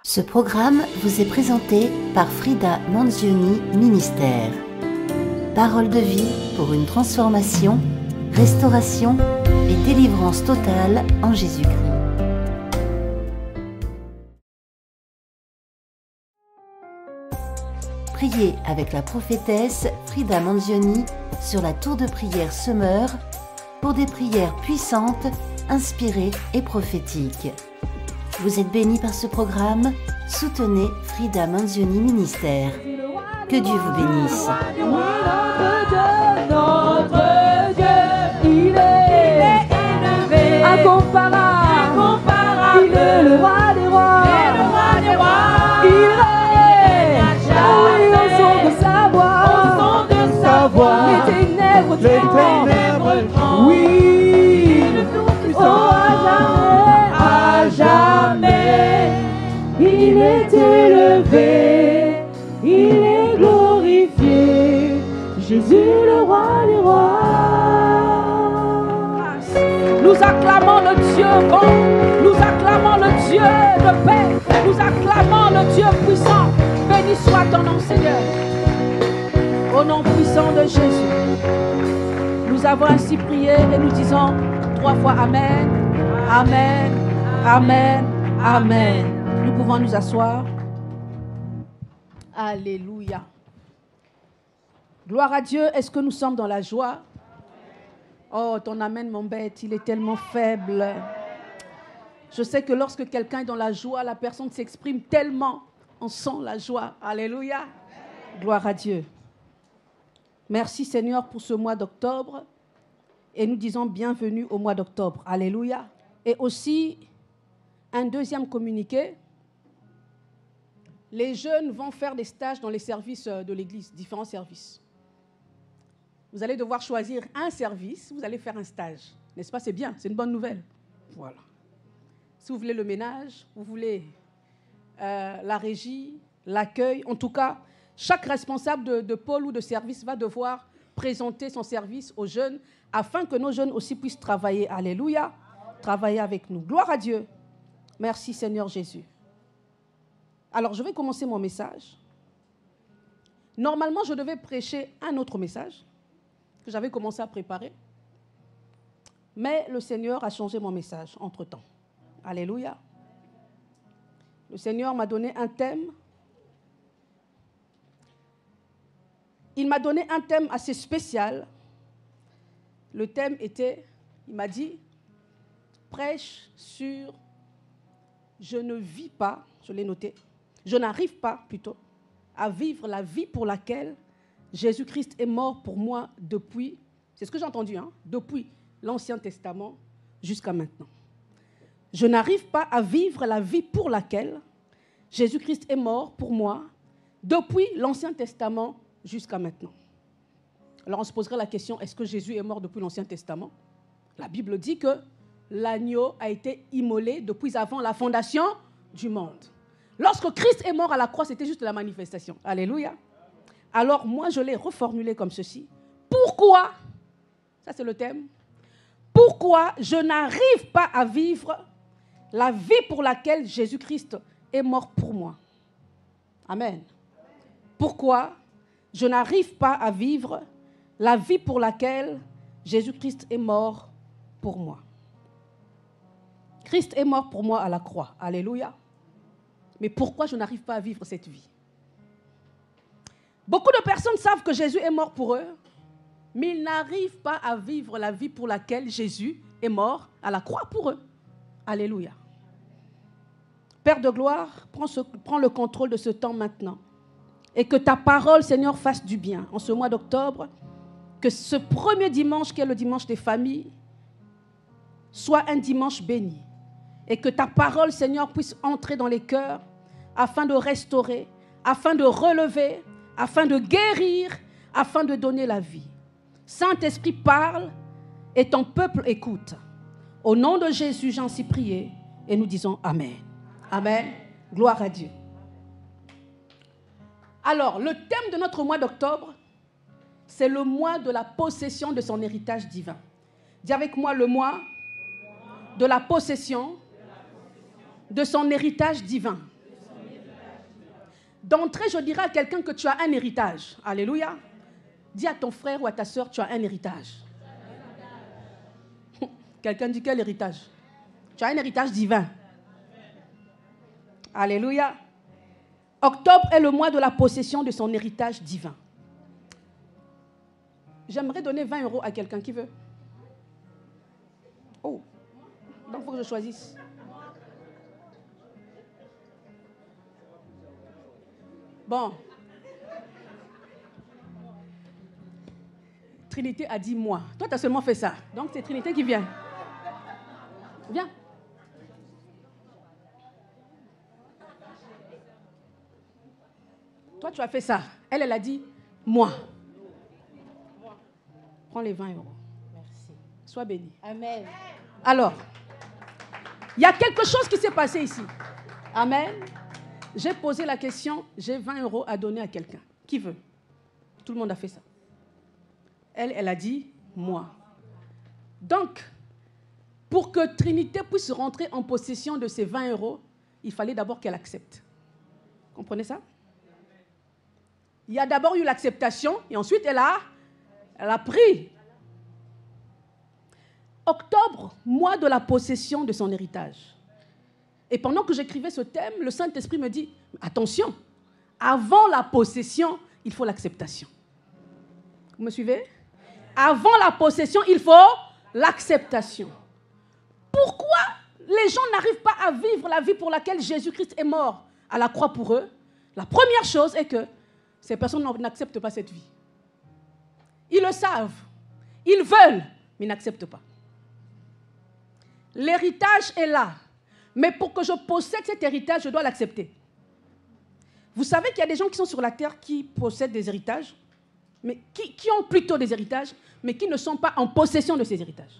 Ce programme vous est présenté par Frida Manzioni Ministère. Parole de vie pour une transformation, restauration et délivrance totale en Jésus-Christ. Priez avec la prophétesse Frida Manzioni sur la tour de prière Semeur pour des prières puissantes, inspirées et prophétiques. Vous êtes bénis par ce programme? Soutenez Frida Manzioni Ministère. Que Dieu vous bénisse. Notre Dieu, il est élevé, incomparable, il est le roi des rois, il règne, oui, au son de sa voix, les ténèbres tremblent, oui, oh, à jamais, il est élevé, il est glorifié, Jésus le roi des rois. Nous acclamons le Dieu bon, nous acclamons le Dieu de paix, nous acclamons le Dieu puissant. Béni soit ton nom, Seigneur. Au nom puissant de Jésus, nous avons ainsi prié et nous disons 3 fois Amen, Amen, Amen, Amen. Nous pouvons nous asseoir. Alléluia. Gloire à Dieu. Est-ce que nous sommes dans la joie? Oh, ton amen m'embête, il est tellement faible. Je sais que lorsque quelqu'un est dans la joie, la personne s'exprime tellement, on sent la joie. Alléluia. Gloire à Dieu. Merci Seigneur pour ce mois d'octobre. Et nous disons bienvenue au mois d'octobre. Alléluia. Et aussi, un deuxième communiqué. Les jeunes vont faire des stages dans les services de l'Église, différents services. Vous allez devoir choisir un service, vous allez faire un stage. N'est-ce pas? C'est bien, c'est une bonne nouvelle. Voilà. Si vous voulez le ménage, vous voulez la régie, l'accueil, en tout cas, chaque responsable de pôle ou de service va devoir présenter son service aux jeunes afin que nos jeunes aussi puissent travailler. Alléluia. Travailler avec nous. Gloire à Dieu. Merci Seigneur Jésus. Alors, je vais commencer mon message. Normalement, je devais prêcher un autre message que j'avais commencé à préparer. Mais le Seigneur a changé mon message entre-temps. Alléluia. Le Seigneur m'a donné un thème. Il m'a donné un thème assez spécial. Le thème était, il m'a dit, prêche sur « Je ne vis pas », je l'ai noté, je n'arrive pas, plutôt, à vivre la vie pour laquelle Jésus-Christ est mort pour moi depuis, c'est ce que j'ai entendu, hein, depuis l'Ancien Testament jusqu'à maintenant. Je n'arrive pas à vivre la vie pour laquelle Jésus-Christ est mort pour moi depuis l'Ancien Testament jusqu'à maintenant. Alors on se poserait la question, est-ce que Jésus est mort depuis l'Ancien Testament? La Bible dit que l'agneau a été immolé depuis avant la fondation du monde. Lorsque Christ est mort à la croix, c'était juste la manifestation. Alléluia. Alors, moi, je l'ai reformulé comme ceci. Pourquoi, ça c'est le thème, pourquoi je n'arrive pas à vivre la vie pour laquelle Jésus-Christ est mort pour moi? Amen. Pourquoi je n'arrive pas à vivre la vie pour laquelle Jésus-Christ est mort pour moi? Christ est mort pour moi à la croix. Alléluia. Mais pourquoi je n'arrive pas à vivre cette vie? Beaucoup de personnes savent que Jésus est mort pour eux, mais ils n'arrivent pas à vivre la vie pour laquelle Jésus est mort à la croix pour eux. Alléluia. Père de gloire, prends le contrôle de ce temps maintenant. Et que ta parole, Seigneur, fasse du bien en ce mois d'octobre. Que ce premier dimanche, qui est le dimanche des familles, soit un dimanche béni. Et que ta parole, Seigneur, puisse entrer dans les cœurs afin de restaurer, afin de relever, afin de guérir, afin de donner la vie. Saint-Esprit, parle et ton peuple écoute. Au nom de Jésus, j'en suis prié et nous disons Amen. Amen. Gloire à Dieu. Alors, le thème de notre mois d'octobre, c'est le mois de la possession de son héritage divin. Dis avec moi le mois de la possession de son héritage divin. D'entrée, je dirais à quelqu'un que tu as un héritage. Alléluia. Dis à ton frère ou à ta soeur, tu as un héritage. Quelqu'un dit quel héritage? Tu as un héritage divin. Alléluia. Octobre est le mois de la possession de son héritage divin. J'aimerais donner 20 € à quelqu'un qui veut. Oh, donc il faut que je choisisse. Bon. Trinité a dit moi. Toi, tu as seulement fait ça. Donc, c'est Trinité qui vient. Viens. Toi, tu as fait ça. Elle a dit moi. Prends les 20 €. Merci. Sois béni. Amen. Alors, il y a quelque chose qui s'est passé ici. Amen. J'ai posé la question, j'ai 20 € à donner à quelqu'un. Qui veut? Tout le monde a fait ça. Elle a dit moi. Donc, pour que Trinité puisse rentrer en possession de ces 20 €, il fallait d'abord qu'elle accepte. Comprenez ça? Il y a d'abord eu l'acceptation et ensuite elle a pris. Octobre, mois de la possession de son héritage. Et pendant que j'écrivais ce thème, le Saint-Esprit me dit, attention, avant la possession, il faut l'acceptation. Vous me suivez? Avant la possession, il faut l'acceptation. Pourquoi les gens n'arrivent pas à vivre la vie pour laquelle Jésus-Christ est mort à la croix pour eux? La première chose est que ces personnes n'acceptent pas cette vie. Ils le savent, ils veulent, mais ils n'acceptent pas. L'héritage est là, mais pour que je possède cet héritage, je dois l'accepter. Vous savez qu'il y a des gens qui sont sur la terre qui possèdent des héritages, mais qui ont plutôt des héritages, mais qui ne sont pas en possession de ces héritages.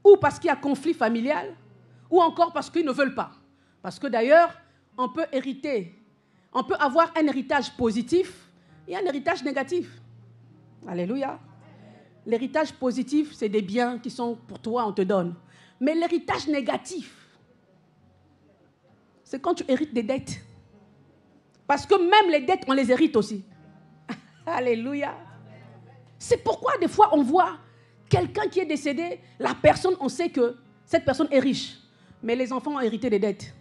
Ou parce qu'il y a conflit familial, ou encore parce qu'ils ne veulent pas. Parce que d'ailleurs, on peut hériter, on peut avoir un héritage positif et un héritage négatif. Alléluia. L'héritage positif, c'est des biens qui sont pour toi, on te donne. Mais l'héritage négatif, c'est quand tu hérites des dettes. Parce que même les dettes, on les hérite aussi. Alléluia. C'est pourquoi des fois on voit quelqu'un qui est décédé, la personne, on sait que cette personne est riche. Mais les enfants ont hérité des dettes.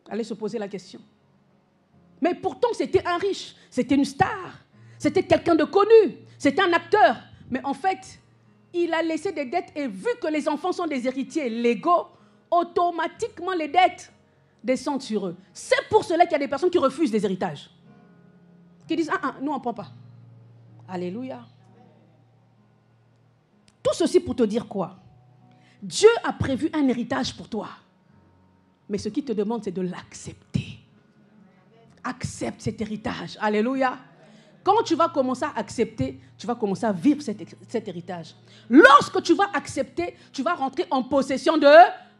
Allez se poser la question. Mais pourtant c'était un riche, c'était une star, c'était quelqu'un de connu, c'était un acteur. Mais en fait, il a laissé des dettes et vu que les enfants sont des héritiers légaux, automatiquement les dettes descendent sur eux. C'est pour cela qu'il y a des personnes qui refusent des héritages. Qui disent, nous on ne prend pas. Alléluia. Tout ceci pour te dire quoi? Dieu a prévu un héritage pour toi. Mais ce qu'il te demande, c'est de l'accepter. Accepte cet héritage. Alléluia. Quand tu vas commencer à accepter, tu vas commencer à vivre cet héritage. Lorsque tu vas accepter, tu vas rentrer en possession de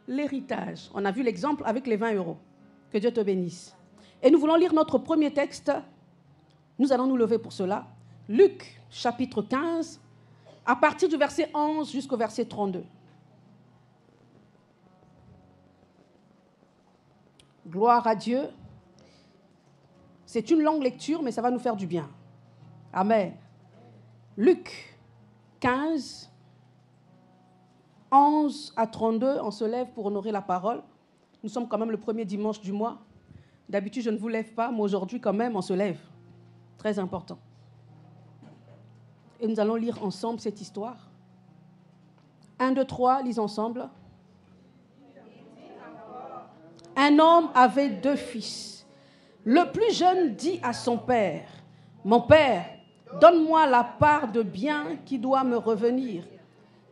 l'héritage. On a vu l'exemple avec les 20 €. Que Dieu te bénisse. Et nous voulons lire notre premier texte. Nous allons nous lever pour cela. Luc, chapitre 15, à partir du verset 11 jusqu'au verset 32. Gloire à Dieu. C'est une longue lecture, mais ça va nous faire du bien. Amen. Luc 15, 11 à 32, on se lève pour honorer la parole. Nous sommes quand même le premier dimanche du mois. D'habitude, je ne vous lève pas, mais aujourd'hui, quand même, on se lève. Très important. Et nous allons lire ensemble cette histoire. 1, 2, 3, lisons ensemble. Un homme avait 2 fils. Le plus jeune dit à son père, « Mon père, donne-moi la part de bien qui doit me revenir. »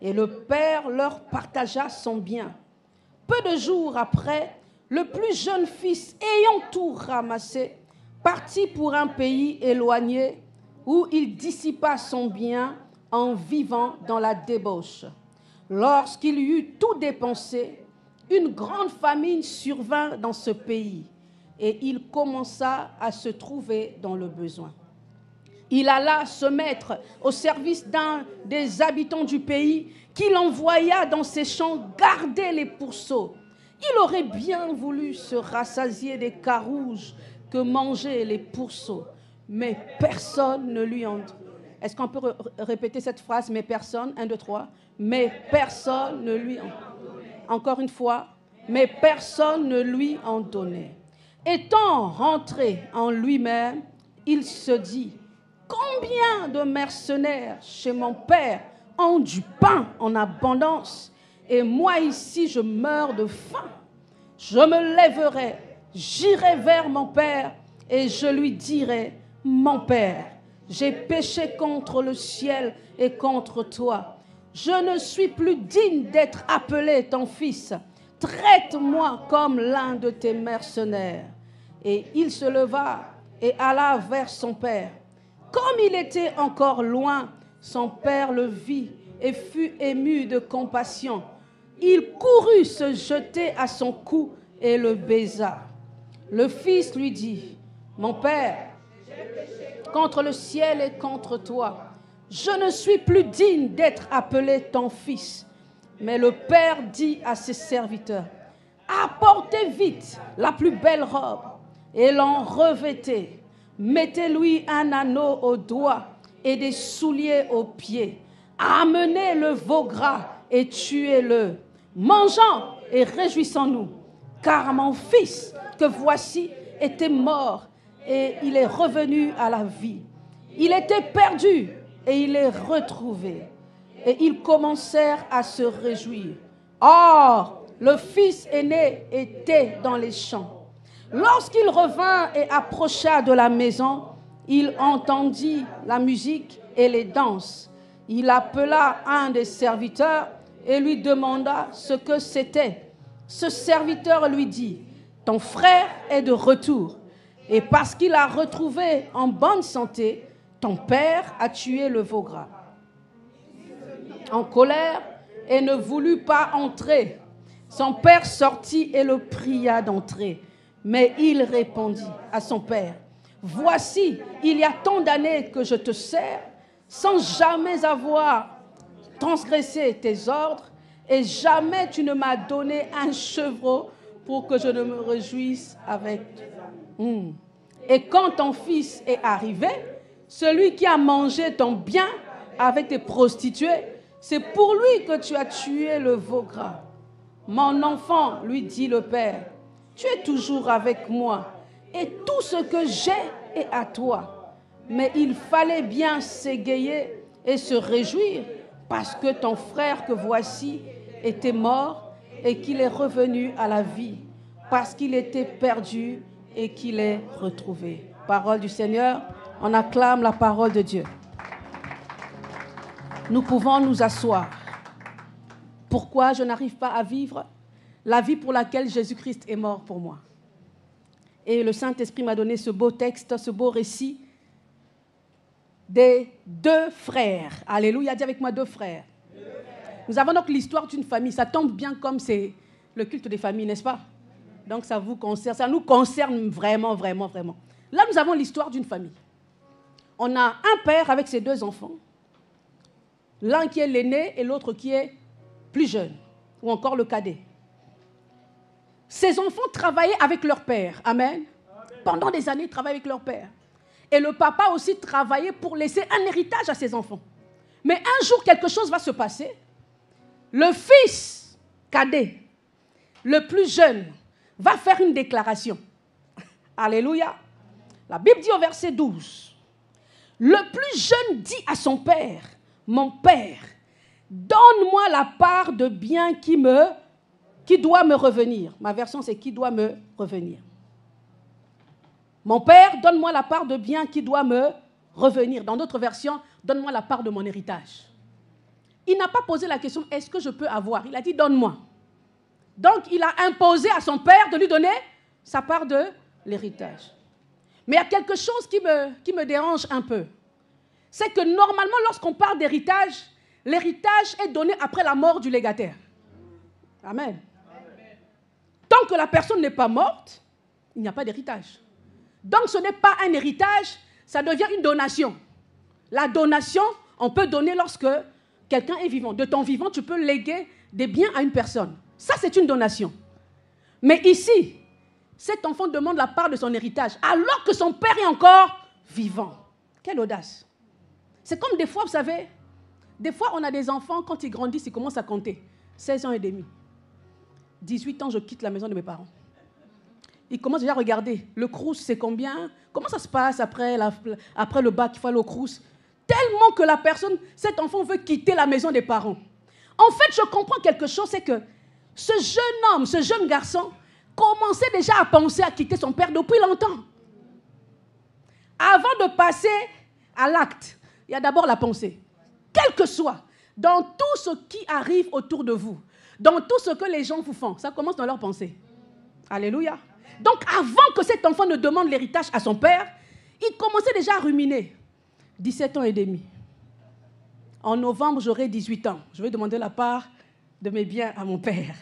Et le père leur partagea son bien. Peu de jours après, le plus jeune fils, ayant tout ramassé, partit pour un pays éloigné où il dissipa son bien en vivant dans la débauche. Lorsqu'il eut tout dépensé, une grande famine survint dans ce pays et il commença à se trouver dans le besoin. Il alla se mettre au service d'un des habitants du pays qu'il envoya dans ses champs garder les pourceaux. Il aurait bien voulu se rassasier des carouges que mangeaient les pourceaux, mais personne ne lui en... Est-ce qu'on peut répéter cette phrase? Mais personne, 1, 2, 3. Mais personne ne lui en... Encore une fois. Mais personne ne lui en donnait. Étant rentré en lui-même, il se dit, combien de mercenaires chez mon père ont du pain en abondance, et moi ici je meurs de faim. Je me lèverai, j'irai vers mon père, et je lui dirai, mon père, j'ai péché contre le ciel et contre toi. Je ne suis plus digne d'être appelé ton fils. Traite-moi comme l'un de tes mercenaires. Et il se leva et alla vers son père. Comme il était encore loin, son père le vit et fut ému de compassion. Il courut se jeter à son cou et le baisa. Le fils lui dit, mon père, contre le ciel et contre toi, je ne suis plus digne d'être appelé ton fils. Mais le père dit à ses serviteurs, apportez vite la plus belle robe et l'en revêtez. Mettez-lui un anneau au doigt et des souliers aux pieds. Amenez le veau gras et tuez-le. Mangeons et réjouissons-nous, car mon fils que voici était mort et il est revenu à la vie. Il était perdu et il est retrouvé. Et ils commencèrent à se réjouir. Or, le fils aîné était dans les champs. Lorsqu'il revint et approcha de la maison, il entendit la musique et les danses. Il appela un des serviteurs et lui demanda ce que c'était. Ce serviteur lui dit, ton frère est de retour. Et parce qu'il a retrouvé en bonne santé, ton père a tué le veau gras. En colère, et ne voulut pas entrer. Son père sortit et le pria d'entrer. Mais il répondit à son père, voici, il y a tant d'années que je te sers, sans jamais avoir transgressé tes ordres, et jamais tu ne m'as donné un chevreau pour que je ne me réjouisse avec. Et quand ton fils est arrivé, celui qui a mangé ton bien avec tes prostituées, c'est pour lui que tu as tué le veau gras. Mon enfant, lui dit le père, tu es toujours avec moi et tout ce que j'ai est à toi. Mais il fallait bien s'égayer et se réjouir parce que ton frère que voici était mort et qu'il est revenu à la vie, parce qu'il était perdu et qu'il est retrouvé. Parole du Seigneur, on acclame la parole de Dieu. Nous pouvons nous asseoir. Pourquoi je n'arrive pas à vivre la vie pour laquelle Jésus-Christ est mort pour moi? Et le Saint-Esprit m'a donné ce beau texte, ce beau récit des deux frères. Alléluia, dis avec moi deux frères. Nous avons donc l'histoire d'une famille. Ça tombe bien comme c'est le culte des familles, n'est-ce pas? Donc ça vous concerne, ça nous concerne vraiment, vraiment, vraiment. Là, nous avons l'histoire d'une famille. On a un père avec ses deux enfants. L'un qui est l'aîné et l'autre qui est plus jeune, ou encore le cadet. Ces enfants travaillaient avec leur père. Amen. Pendant des années, ils travaillaient avec leur père. Et le papa aussi travaillait pour laisser un héritage à ses enfants. Mais un jour, quelque chose va se passer. Le fils cadet, le plus jeune, va faire une déclaration. Alléluia. La Bible dit au verset 12, le plus jeune dit à son père, mon père, donne-moi la part de bien qui doit me revenir. Ma version, c'est qui doit me revenir. Mon père, donne-moi la part de bien qui doit me revenir. Dans d'autres versions, donne-moi la part de mon héritage. Il n'a pas posé la question, est-ce que je peux avoir? Il a dit, donne-moi. Donc, il a imposé à son père de lui donner sa part de l'héritage. Mais il y a quelque chose qui me dérange un peu. C'est que normalement, lorsqu'on parle d'héritage, l'héritage est donné après la mort du légataire. Amen. Tant que la personne n'est pas morte, il n'y a pas d'héritage. Donc ce n'est pas un héritage, ça devient une donation. La donation, on peut donner lorsque quelqu'un est vivant. De ton vivant, tu peux léguer des biens à une personne. Ça, c'est une donation. Mais ici, cet enfant demande la part de son héritage alors que son père est encore vivant. Quelle audace. C'est comme des fois, vous savez, des fois, on a des enfants, quand ils grandissent, ils commencent à compter. 16 ans et demi. 18 ans, je quitte la maison de mes parents. Ils commencent déjà à regarder. Le crous, c'est combien? Comment ça se passe après le bac, il faut aller au crous? Tellement que la personne, cet enfant veut quitter la maison des parents. En fait, je comprends quelque chose, c'est que ce jeune homme, ce jeune garçon, commençait déjà à penser à quitter son père depuis longtemps. Avant de passer à l'acte, il y a d'abord la pensée. Quel que soit, dans tout ce qui arrive autour de vous, dans tout ce que les gens vous font, ça commence dans leur pensée. Alléluia. Donc, avant que cet enfant ne demande l'héritage à son père, il commençait déjà à ruminer. 17 ans et demi. En novembre, j'aurai 18 ans. Je vais demander la part de mes biens à mon père.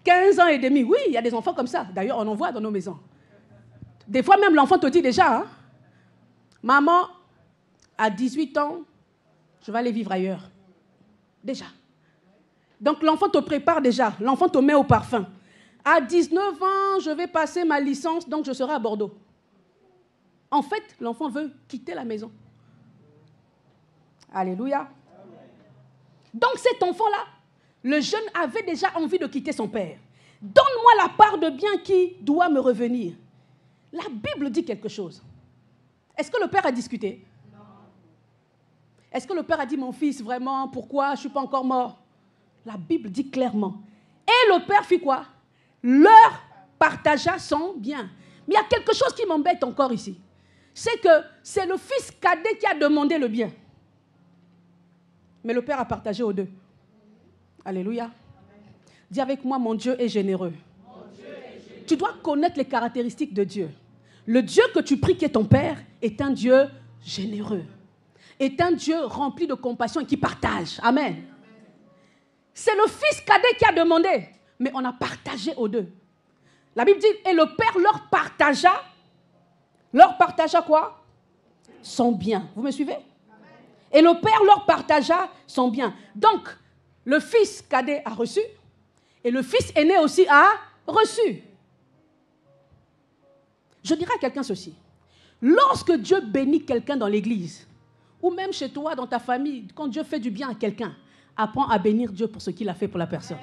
15 ans et demi. Oui, il y a des enfants comme ça. D'ailleurs, on en voit dans nos maisons. Des fois, même l'enfant te dit déjà, hein, maman, à 18 ans, je vais aller vivre ailleurs. Déjà. Donc, l'enfant te prépare déjà. L'enfant te met au parfum. À 19 ans, je vais passer ma licence, donc je serai à Bordeaux. En fait, l'enfant veut quitter la maison. Alléluia. Donc cet enfant-là, le jeune avait déjà envie de quitter son père. Donne-moi la part de bien qui doit me revenir. La Bible dit quelque chose. Est-ce que le père a discuté? Non. Est-ce que le père a dit, mon fils, vraiment, pourquoi je ne suis pas encore mort? La Bible dit clairement. Et le père fit quoi? Leur partagea son bien. Mais il y a quelque chose qui m'embête encore ici. C'est que c'est le fils cadet qui a demandé le bien. Mais le père a partagé aux deux. Alléluia. Dis avec moi, mon Dieu est généreux. Tu dois connaître les caractéristiques de Dieu. Le Dieu que tu pries qui est ton père est un Dieu généreux. Est un Dieu rempli de compassion et qui partage. Amen. C'est le fils cadet qui a demandé. Mais on a partagé aux deux. La Bible dit, et le père leur partagea quoi? Son bien. Vous me suivez? Et le père leur partagea son bien. Donc, le fils cadet a reçu, et le fils aîné aussi a reçu. Je dirais à quelqu'un ceci. Lorsque Dieu bénit quelqu'un dans l'église, ou même chez toi, dans ta famille, quand Dieu fait du bien à quelqu'un, apprends à bénir Dieu pour ce qu'il a fait pour la personne.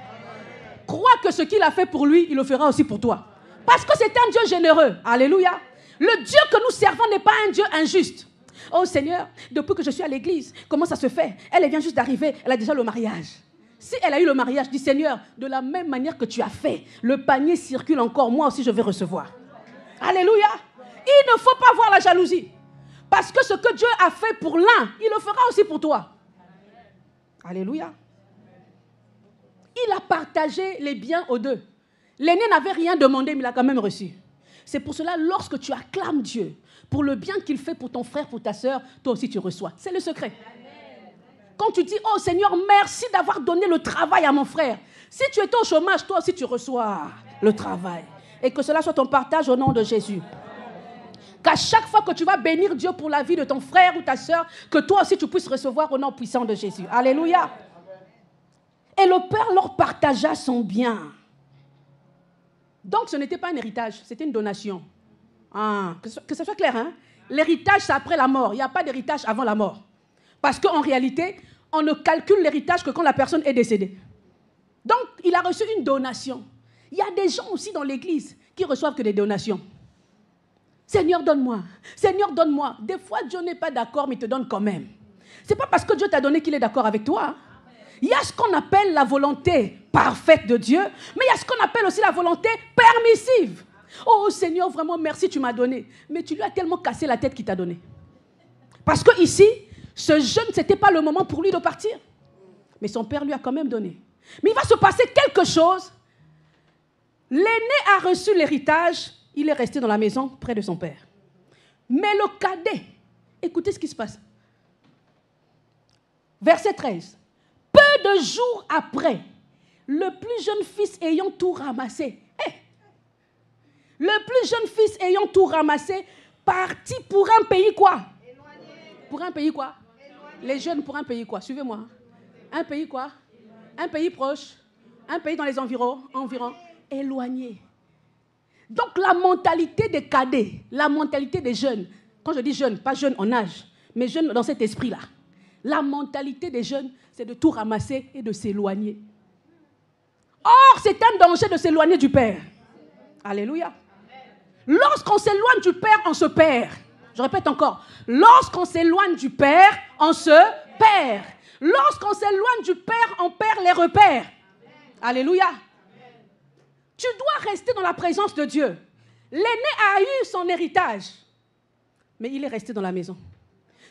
Crois que ce qu'il a fait pour lui, il le fera aussi pour toi. Parce que c'est un Dieu généreux. Alléluia. Le Dieu que nous servons n'est pas un Dieu injuste. Oh Seigneur, depuis que je suis à l'église, comment ça se fait? Elle vient juste d'arriver, elle a déjà le mariage. Si elle a eu le mariage, dis Seigneur, de la même manière que tu as fait, le panier circule encore, moi aussi je vais recevoir. Alléluia. Il ne faut pas voir la jalousie. Parce que ce que Dieu a fait pour l'un, il le fera aussi pour toi. Alléluia. Il a partagé les biens aux deux. L'aîné n'avait rien demandé, mais il a quand même reçu. C'est pour cela, lorsque tu acclames Dieu pour le bien qu'il fait pour ton frère, pour ta soeur, toi aussi tu reçois. C'est le secret. Quand tu dis, oh Seigneur, merci d'avoir donné le travail à mon frère. Si tu étais au chômage, toi aussi tu reçois le travail. Et que cela soit ton partage au nom de Jésus. Qu'à chaque fois que tu vas bénir Dieu pour la vie de ton frère ou ta soeur, que toi aussi tu puisses recevoir au nom puissant de Jésus. Alléluia. Et le père leur partagea son bien. Donc ce n'était pas un héritage, c'était une donation. Ah, que ce soit clair, hein? L'héritage, c'est après la mort. Il n'y a pas d'héritage avant la mort. Parce qu'en réalité, on ne calcule l'héritage que quand la personne est décédée. Donc, il a reçu une donation. Il y a des gens aussi dans l'église qui reçoivent que des donations. Seigneur, donne-moi. Seigneur, donne-moi. Des fois, Dieu n'est pas d'accord, mais il te donne quand même. Ce n'est pas parce que Dieu t'a donné qu'il est d'accord avec toi. Il y a ce qu'on appelle la volonté parfaite de Dieu, mais il y a ce qu'on appelle aussi la volonté permissive. Oh Seigneur, vraiment merci, tu m'as donné. Mais tu lui as tellement cassé la tête qu'il t'a donné. Parce que ici, ce jeune, ce n'était pas le moment pour lui de partir. Mais son père lui a quand même donné. Mais il va se passer quelque chose. L'aîné a reçu l'héritage, il est resté dans la maison près de son père. Mais le cadet, écoutez ce qui se passe. Verset 13. Peu de jours après, le plus jeune fils ayant tout ramassé, le plus jeune fils ayant tout ramassé, partit pour un pays quoi? Pour un pays quoi? Les jeunes pour un pays quoi? Suivez-moi. Un pays quoi? Un pays proche. Un pays dans les environs éloigné. Donc la mentalité des cadets, la mentalité des jeunes, quand je dis jeunes, pas jeunes en âge, mais jeunes dans cet esprit-là, la mentalité des jeunes, c'est de tout ramasser et de s'éloigner. Or, c'est un danger de s'éloigner du Père. Alléluia. Lorsqu'on s'éloigne du Père, on se perd. Je répète encore. Lorsqu'on s'éloigne du Père, on se perd. Lorsqu'on s'éloigne du Père, on perd les repères. Alléluia. Tu dois rester dans la présence de Dieu. L'aîné a eu son héritage, mais il est resté dans la maison.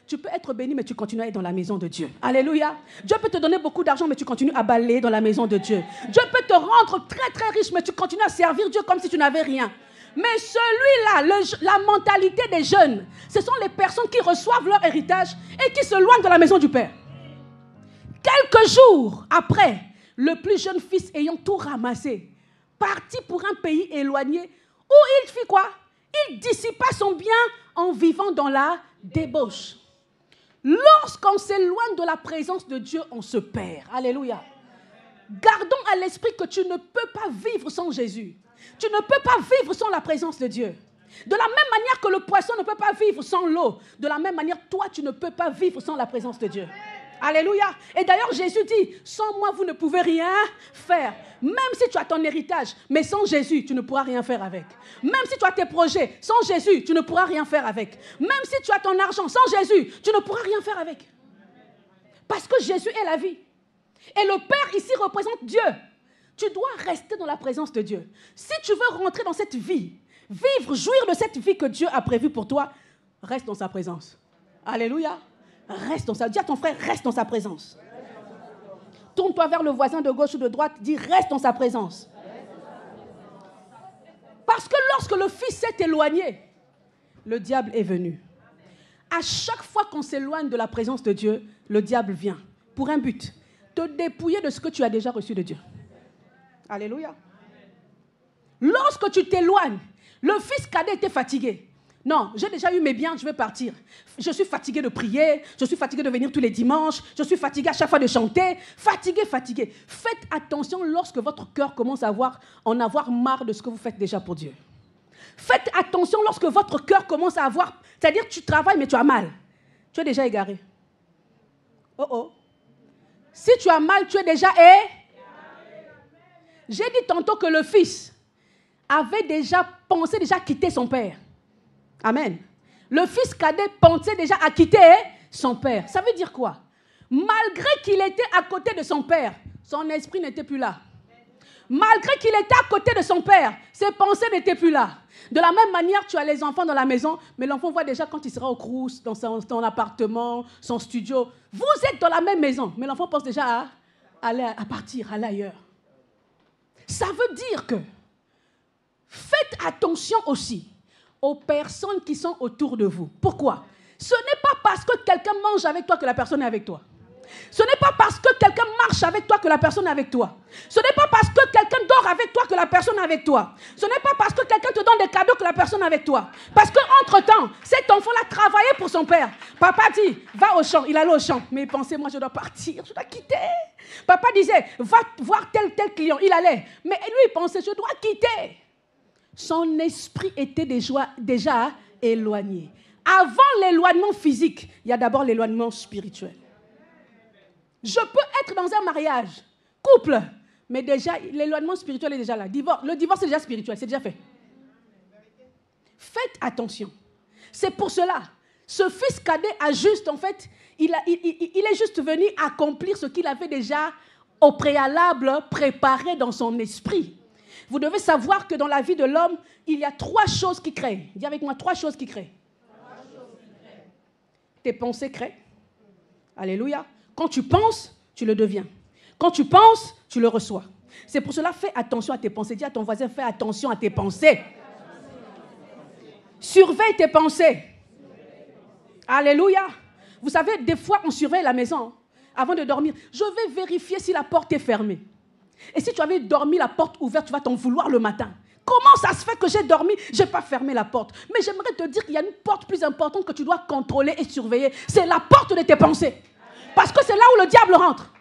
Tu peux être béni, mais tu continues à être dans la maison de Dieu. Alléluia. Dieu peut te donner beaucoup d'argent, mais tu continues à balayer dans la maison de Dieu. Dieu peut te rendre très très riche, mais tu continues à servir Dieu comme si tu n'avais rien. Mais celui-là, la mentalité des jeunes, ce sont les personnes qui reçoivent leur héritage et qui se loignent de la maison du Père. Quelques jours après, le plus jeune fils ayant tout ramassé, parti pour un pays éloigné, où il fit quoi? Il dissipa son bien en vivant dans la débauche. Lorsqu'on s'éloigne de la présence de Dieu, on se perd. Alléluia. Gardons à l'esprit que tu ne peux pas vivre sans Jésus. Tu ne peux pas vivre sans la présence de Dieu. De la même manière que le poisson ne peut pas vivre sans l'eau, de la même manière, toi, tu ne peux pas vivre sans la présence de Dieu. Alléluia. Et d'ailleurs, Jésus dit, sans moi, vous ne pouvez rien faire. Même si tu as ton héritage, mais sans Jésus, tu ne pourras rien faire avec. Même si tu as tes projets, sans Jésus, tu ne pourras rien faire avec. Même si tu as ton argent, sans Jésus, tu ne pourras rien faire avec. Parce que Jésus est la vie. Et le Père ici représente Dieu. Tu dois rester dans la présence de Dieu. Si tu veux rentrer dans cette vie, vivre, jouir de cette vie que Dieu a prévue pour toi, reste dans sa présence. Alléluia. Reste dans sa... Dis à ton frère, reste dans sa présence. Tourne-toi vers le voisin de gauche ou de droite, dis, reste dans sa présence. Parce que lorsque le Fils s'est éloigné, le diable est venu. À chaque fois qu'on s'éloigne de la présence de Dieu, le diable vient pour un but, te dépouiller de ce que tu as déjà reçu de Dieu. Alléluia. Lorsque tu t'éloignes, le fils cadet était fatigué. Non, j'ai déjà eu mes biens, je vais partir. Je suis fatigué de prier, je suis fatigué de venir tous les dimanches, je suis fatigué à chaque fois de chanter. Fatigué. Faites attention lorsque votre cœur commence à en avoir marre de ce que vous faites déjà pour Dieu. Faites attention lorsque votre cœur commence à avoir... C'est-à-dire que tu travailles mais tu as mal. Tu es déjà égaré. Oh. Si tu as mal, tu es déjà J'ai dit tantôt que le fils avait déjà pensé quitter son père. Amen. Le fils cadet pensait déjà à quitter son père. Ça veut dire quoi? Malgré qu'il était à côté de son père, son esprit n'était plus là. Malgré qu'il était à côté de son père, ses pensées n'étaient plus là. De la même manière, tu as les enfants dans la maison, mais l'enfant voit déjà quand il sera au crous, dans son appartement, son studio. Vous êtes dans la même maison, mais l'enfant pense déjà à partir, à aller ailleurs. Ça veut dire que faites attention aussi aux personnes qui sont autour de vous. Pourquoi? Ce n'est pas parce que quelqu'un mange avec toi que la personne est avec toi. Ce n'est pas parce que quelqu'un marche avec toi que la personne est avec toi. Ce n'est pas parce que quelqu'un dort avec toi que la personne est avec toi. Ce n'est pas parce que quelqu'un te donne des cadeaux que la personne est avec toi. Parce qu'entre-temps, cet enfant-là travaillait pour son père. Papa dit, va au champ. Il allait au champ. Mais il pensait, moi je dois partir, je dois quitter. Papa disait, va voir tel client. Il allait. Mais lui, il pensait, je dois quitter. Son esprit était déjà éloigné. Avant l'éloignement physique, il y a d'abord l'éloignement spirituel. Je peux être dans un mariage, couple, mais déjà, l'éloignement spirituel est déjà là. Le divorce est déjà spirituel, c'est déjà fait. Faites attention. C'est pour cela, ce fils cadet a juste, en fait, il est juste venu accomplir ce qu'il avait déjà au préalable préparé dans son esprit. Vous devez savoir que dans la vie de l'homme, il y a 3 choses qui créent. Dis avec moi, 3 choses qui créent. Tes pensées créent. Alléluia. Quand tu penses, tu le deviens. Quand tu penses, tu le reçois. C'est pour cela, fais attention à tes pensées. Dis à ton voisin, fais attention à tes pensées. Surveille tes pensées. Alléluia. Vous savez, des fois, on surveille la maison avant de dormir. Je vais vérifier si la porte est fermée. Et si tu avais dormi la porte ouverte, tu vas t'en vouloir le matin. comment ça se fait que j'ai dormi, je n'ai pas fermé la porte. Mais j'aimerais te dire qu'il y a une porte plus importante que tu dois contrôler et surveiller. C'est la porte de tes pensées. Parce que c'est là où le diable rentre.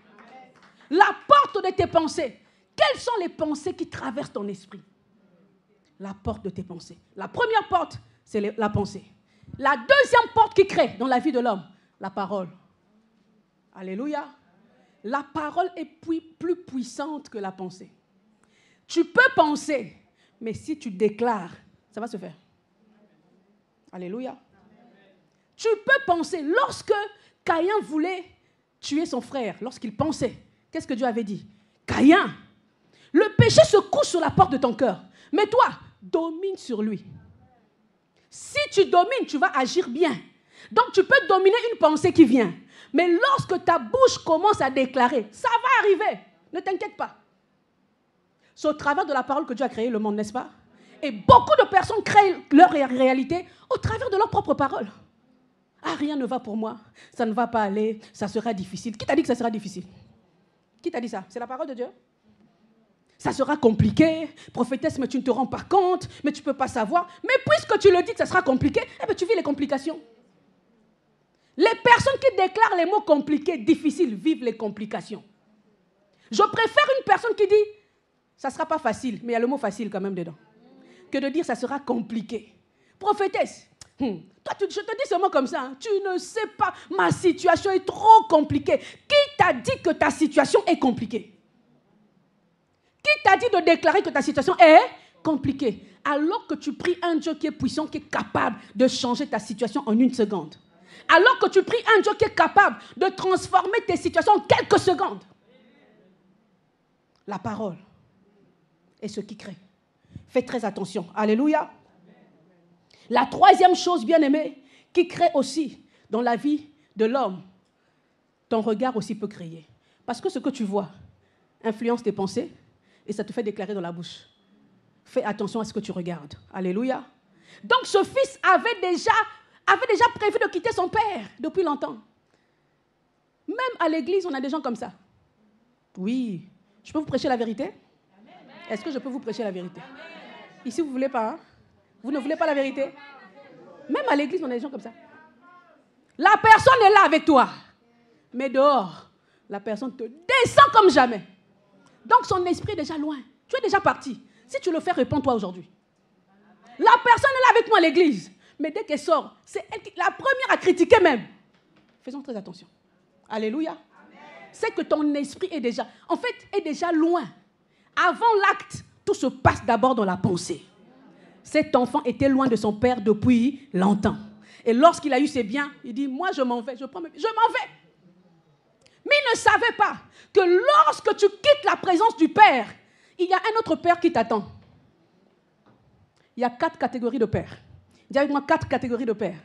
La porte de tes pensées. Quelles sont les pensées qui traversent ton esprit? La porte de tes pensées. La première porte, c'est la pensée. La deuxième porte qui crée dans la vie de l'homme, la parole. Alléluia. La parole est plus puissante que la pensée. Tu peux penser, mais si tu déclares, ça va se faire. Alléluia. Tu peux penser. Lorsque Caïn voulait tuer son frère, lorsqu'il pensait, qu'est-ce que Dieu avait dit? Caïn, le péché se couche sur la porte de ton cœur. Mais toi, domine sur lui. Si tu domines, tu vas agir bien. Donc tu peux dominer une pensée qui vient. Mais lorsque ta bouche commence à déclarer, ça va arriver. Ne t'inquiète pas. C'est au travers de la parole que Dieu a créé le monde, n'est-ce pas? Et beaucoup de personnes créent leur réalité au travers de leurs propres paroles. Ah, rien ne va pour moi. Ça ne va pas aller. Ça sera difficile. Qui t'a dit que ça sera difficile? Qui t'a dit ça? C'est la parole de Dieu? Ça sera compliqué. Prophétesse, mais tu ne te rends pas compte. Mais tu ne peux pas savoir. Mais puisque tu le dis que ça sera compliqué, eh bien, tu vis les complications. Les personnes qui déclarent les mots compliqués, difficiles, vivent les complications. Je préfère une personne qui dit ça ne sera pas facile, mais il y a le mot facile quand même dedans, que de dire ça sera compliqué. Prophétesse, toi, je te dis ce mot comme ça, hein, tu ne sais pas, ma situation est trop compliquée. Qui t'a dit que ta situation est compliquée? Qui t'a dit de déclarer que ta situation est compliquée? Alors que tu pries un Dieu qui est puissant, qui est capable de changer ta situation en une seconde. Alors que tu pries un Dieu qui est capable de transformer tes situations en quelques secondes. La parole est ce qui crée. Fais très attention. Alléluia. La troisième chose, bien-aimée, qui crée aussi dans la vie de l'homme, ton regard aussi peut créer. Parce que ce que tu vois influence tes pensées et ça te fait déclarer dans la bouche. Fais attention à ce que tu regardes. Alléluia. Donc ce fils avait déjà prévu de quitter son père depuis longtemps. Même à l'église, on a des gens comme ça. Oui. Je peux vous prêcher la vérité? Est-ce que je peux vous prêcher la vérité? Ici, vous ne voulez pas, hein? Vous ne voulez pas la vérité? Même à l'église, on a des gens comme ça. La personne est là avec toi. Mais dehors, la personne te descend comme jamais. Donc, son esprit est déjà loin. Tu es déjà parti. Si tu le fais, réponds-toi aujourd'hui. La personne est là avec moi à l'église. Mais dès qu'elle sort, c'est elle qui, la première à critiquer même. Faisons très attention. Alléluia. C'est que ton esprit est déjà loin. Avant l'acte, tout se passe d'abord dans la pensée. Cet enfant était loin de son père depuis longtemps. Et lorsqu'il a eu ses biens, il dit, moi je m'en vais, je m'en vais. Mais il ne savait pas que lorsque tu quittes la présence du père, il y a un autre père qui t'attend. Il y a 4 catégories de pères. Dis avec moi 4 catégories de pères.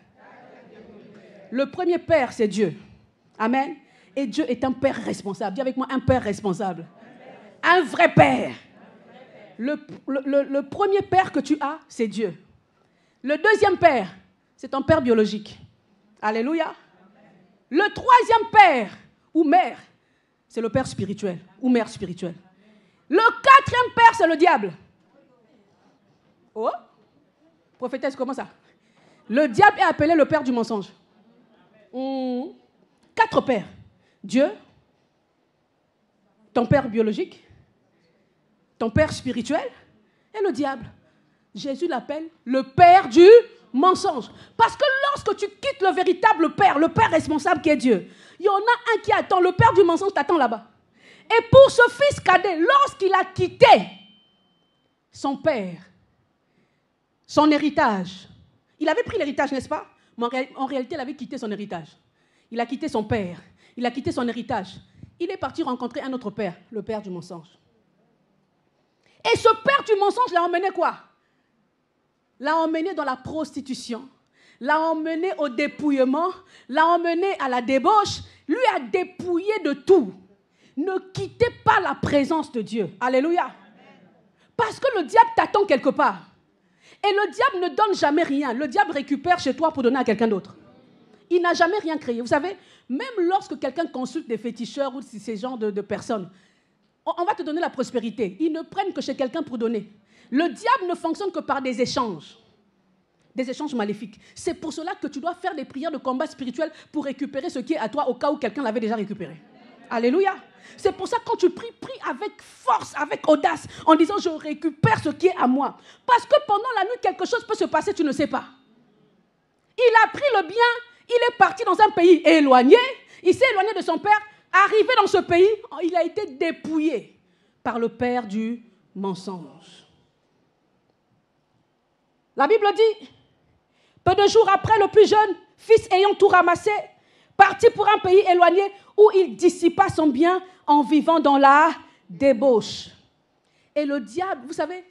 Le premier père, c'est Dieu. Amen. Et Dieu est un père responsable. Dis avec moi un père responsable. Un vrai père. Le premier père que tu as, c'est Dieu. Le deuxième père, c'est ton père biologique. Alléluia. Le troisième père ou mère, c'est le père spirituel ou mère spirituelle. Le quatrième père, c'est le diable. Oh, prophétesse, comment ça? Le diable est appelé le père du mensonge. 4 pères. Dieu, ton père biologique, ton père spirituel et le diable. Jésus l'appelle le père du mensonge. Parce que lorsque tu quittes le véritable père, le père responsable qui est Dieu, il y en a un qui attend, le père du mensonge t'attend là-bas. Et pour ce fils cadet, lorsqu'il a quitté son père, son héritage, il avait pris l'héritage, n'est-ce pas? Mais en réalité, il avait quitté son héritage. Il a quitté son père, il a quitté son héritage. Il est parti rencontrer un autre père, le père du mensonge. Et ce père du mensonge l'a emmené quoi? L'a emmené dans la prostitution, l'a emmené au dépouillement, l'a emmené à la débauche, lui a dépouillé de tout. Ne quittez pas la présence de Dieu. Alléluia. Parce que le diable t'attend quelque part. Et le diable ne donne jamais rien. Le diable récupère chez toi pour donner à quelqu'un d'autre. Il n'a jamais rien créé. Vous savez, même lorsque quelqu'un consulte des féticheurs ou ces genres de personnes, on va te donner la prospérité. Ils ne prennent que chez quelqu'un pour donner. Le diable ne fonctionne que par des échanges maléfiques. C'est pour cela que tu dois faire des prières de combat spirituel pour récupérer ce qui est à toi au cas où quelqu'un l'avait déjà récupéré. Alléluia. C'est pour ça que quand tu pries, prie avec force, avec audace, en disant je récupère ce qui est à moi. Parce que pendant la nuit, quelque chose peut se passer, tu ne sais pas. Il a pris le bien, il est parti dans un pays éloigné, il s'est éloigné de son père, arrivé dans ce pays, il a été dépouillé par le père du mensonge. La Bible dit, peu de jours après, le plus jeune, fils ayant tout ramassé, partit pour un pays éloigné où il dissipa son bien en vivant dans la débauche. Et le diable, vous savez,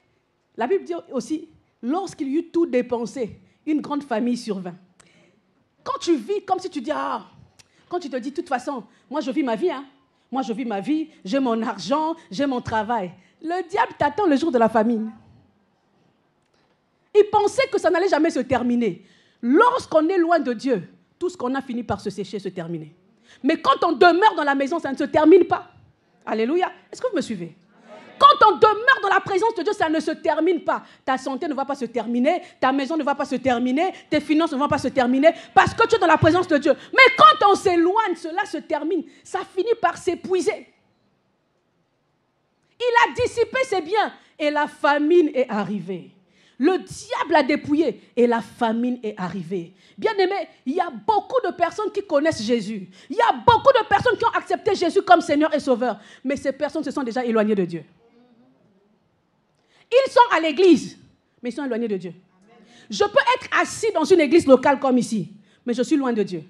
la Bible dit aussi, lorsqu'il eut tout dépensé, une grande famille survint. Quand tu vis comme si tu dis, quand tu te dis, de toute façon, moi je vis ma vie, moi je vis ma vie, j'ai mon argent, j'ai mon travail. Le diable t'attend le jour de la famine. Il pensait que ça n'allait jamais se terminer. Lorsqu'on est loin de Dieu, tout ce qu'on a fini par se sécher, se terminer. Mais quand on demeure dans la maison, ça ne se termine pas. Alléluia. Est-ce que vous me suivez? Quand on demeure dans la présence de Dieu, ça ne se termine pas. Ta santé ne va pas se terminer, ta maison ne va pas se terminer, tes finances ne vont pas se terminer, parce que tu es dans la présence de Dieu. Mais quand on s'éloigne, cela se termine. Ça finit par s'épuiser. Il a dissipé ses biens et la famine est arrivée. Le diable a dépouillé et la famine est arrivée. Bien-aimés, il y a beaucoup de personnes qui connaissent Jésus. Il y a beaucoup de personnes qui ont accepté Jésus comme Seigneur et Sauveur. Mais ces personnes se sont déjà éloignées de Dieu. Ils sont à l'église, mais ils sont éloignés de Dieu. Je peux être assis dans une église locale comme ici, mais je suis loin de Dieu.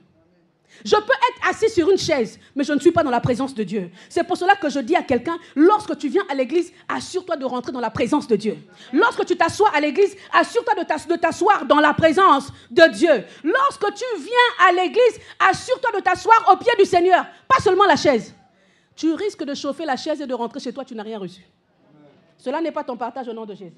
Je peux être assis sur une chaise, mais je ne suis pas dans la présence de Dieu. C'est pour cela que je dis à quelqu'un, lorsque tu viens à l'église, assure-toi de rentrer dans la présence de Dieu. Lorsque tu t'assois à l'église, assure-toi de t'asseoir dans la présence de Dieu. Lorsque tu viens à l'église, assure-toi de t'asseoir au pied du Seigneur, pas seulement la chaise. Tu risques de chauffer la chaise et de rentrer chez toi, tu n'as rien reçu. Cela n'est pas ton partage au nom de Jésus.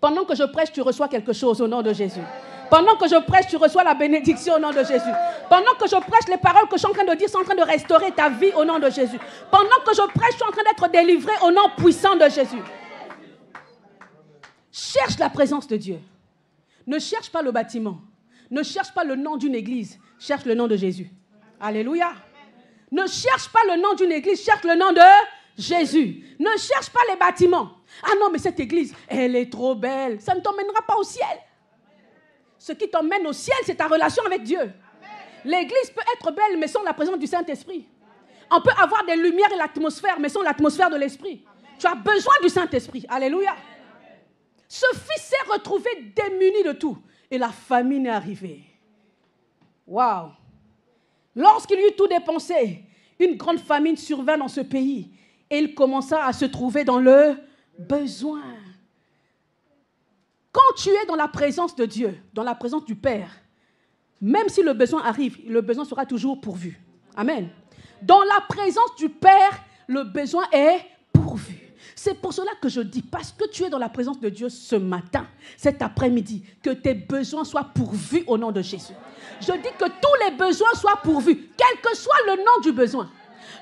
Pendant que je prêche, tu reçois quelque chose au nom de Jésus. Pendant que je prêche, tu reçois la bénédiction au nom de Jésus. Pendant que je prêche, les paroles que je suis en train de dire sont en train de restaurer ta vie au nom de Jésus. Pendant que je prêche, je suis en train d'être délivré au nom puissant de Jésus. Cherche la présence de Dieu. Ne cherche pas le bâtiment. Ne cherche pas le nom d'une église. Cherche le nom de Jésus. Alléluia. Ne cherche pas le nom d'une église. Cherche le nom de Jésus. Ne cherche pas les bâtiments. Ah non, mais cette église, elle est trop belle. Ça ne t'emmènera pas au ciel. Ce qui t'emmène au ciel, c'est ta relation avec Dieu. L'église peut être belle, mais sans la présence du Saint-Esprit. On peut avoir des lumières et l'atmosphère, mais sans l'atmosphère de l'Esprit. Tu as besoin du Saint-Esprit. Alléluia. Ce fils s'est retrouvé démuni de tout. Et la famine est arrivée. Waouh. Lorsqu'il eut tout dépensé, une grande famine survint dans ce pays. Et il commença à se trouver dans le besoin. Quand tu es dans la présence de Dieu, dans la présence du Père, même si le besoin arrive, le besoin sera toujours pourvu. Amen. Dans la présence du Père, le besoin est pourvu. C'est pour cela que je dis, parce que tu es dans la présence de Dieu ce matin, cet après-midi, que tes besoins soient pourvus au nom de Jésus. Je dis que tous les besoins soient pourvus, quel que soit le nom du besoin.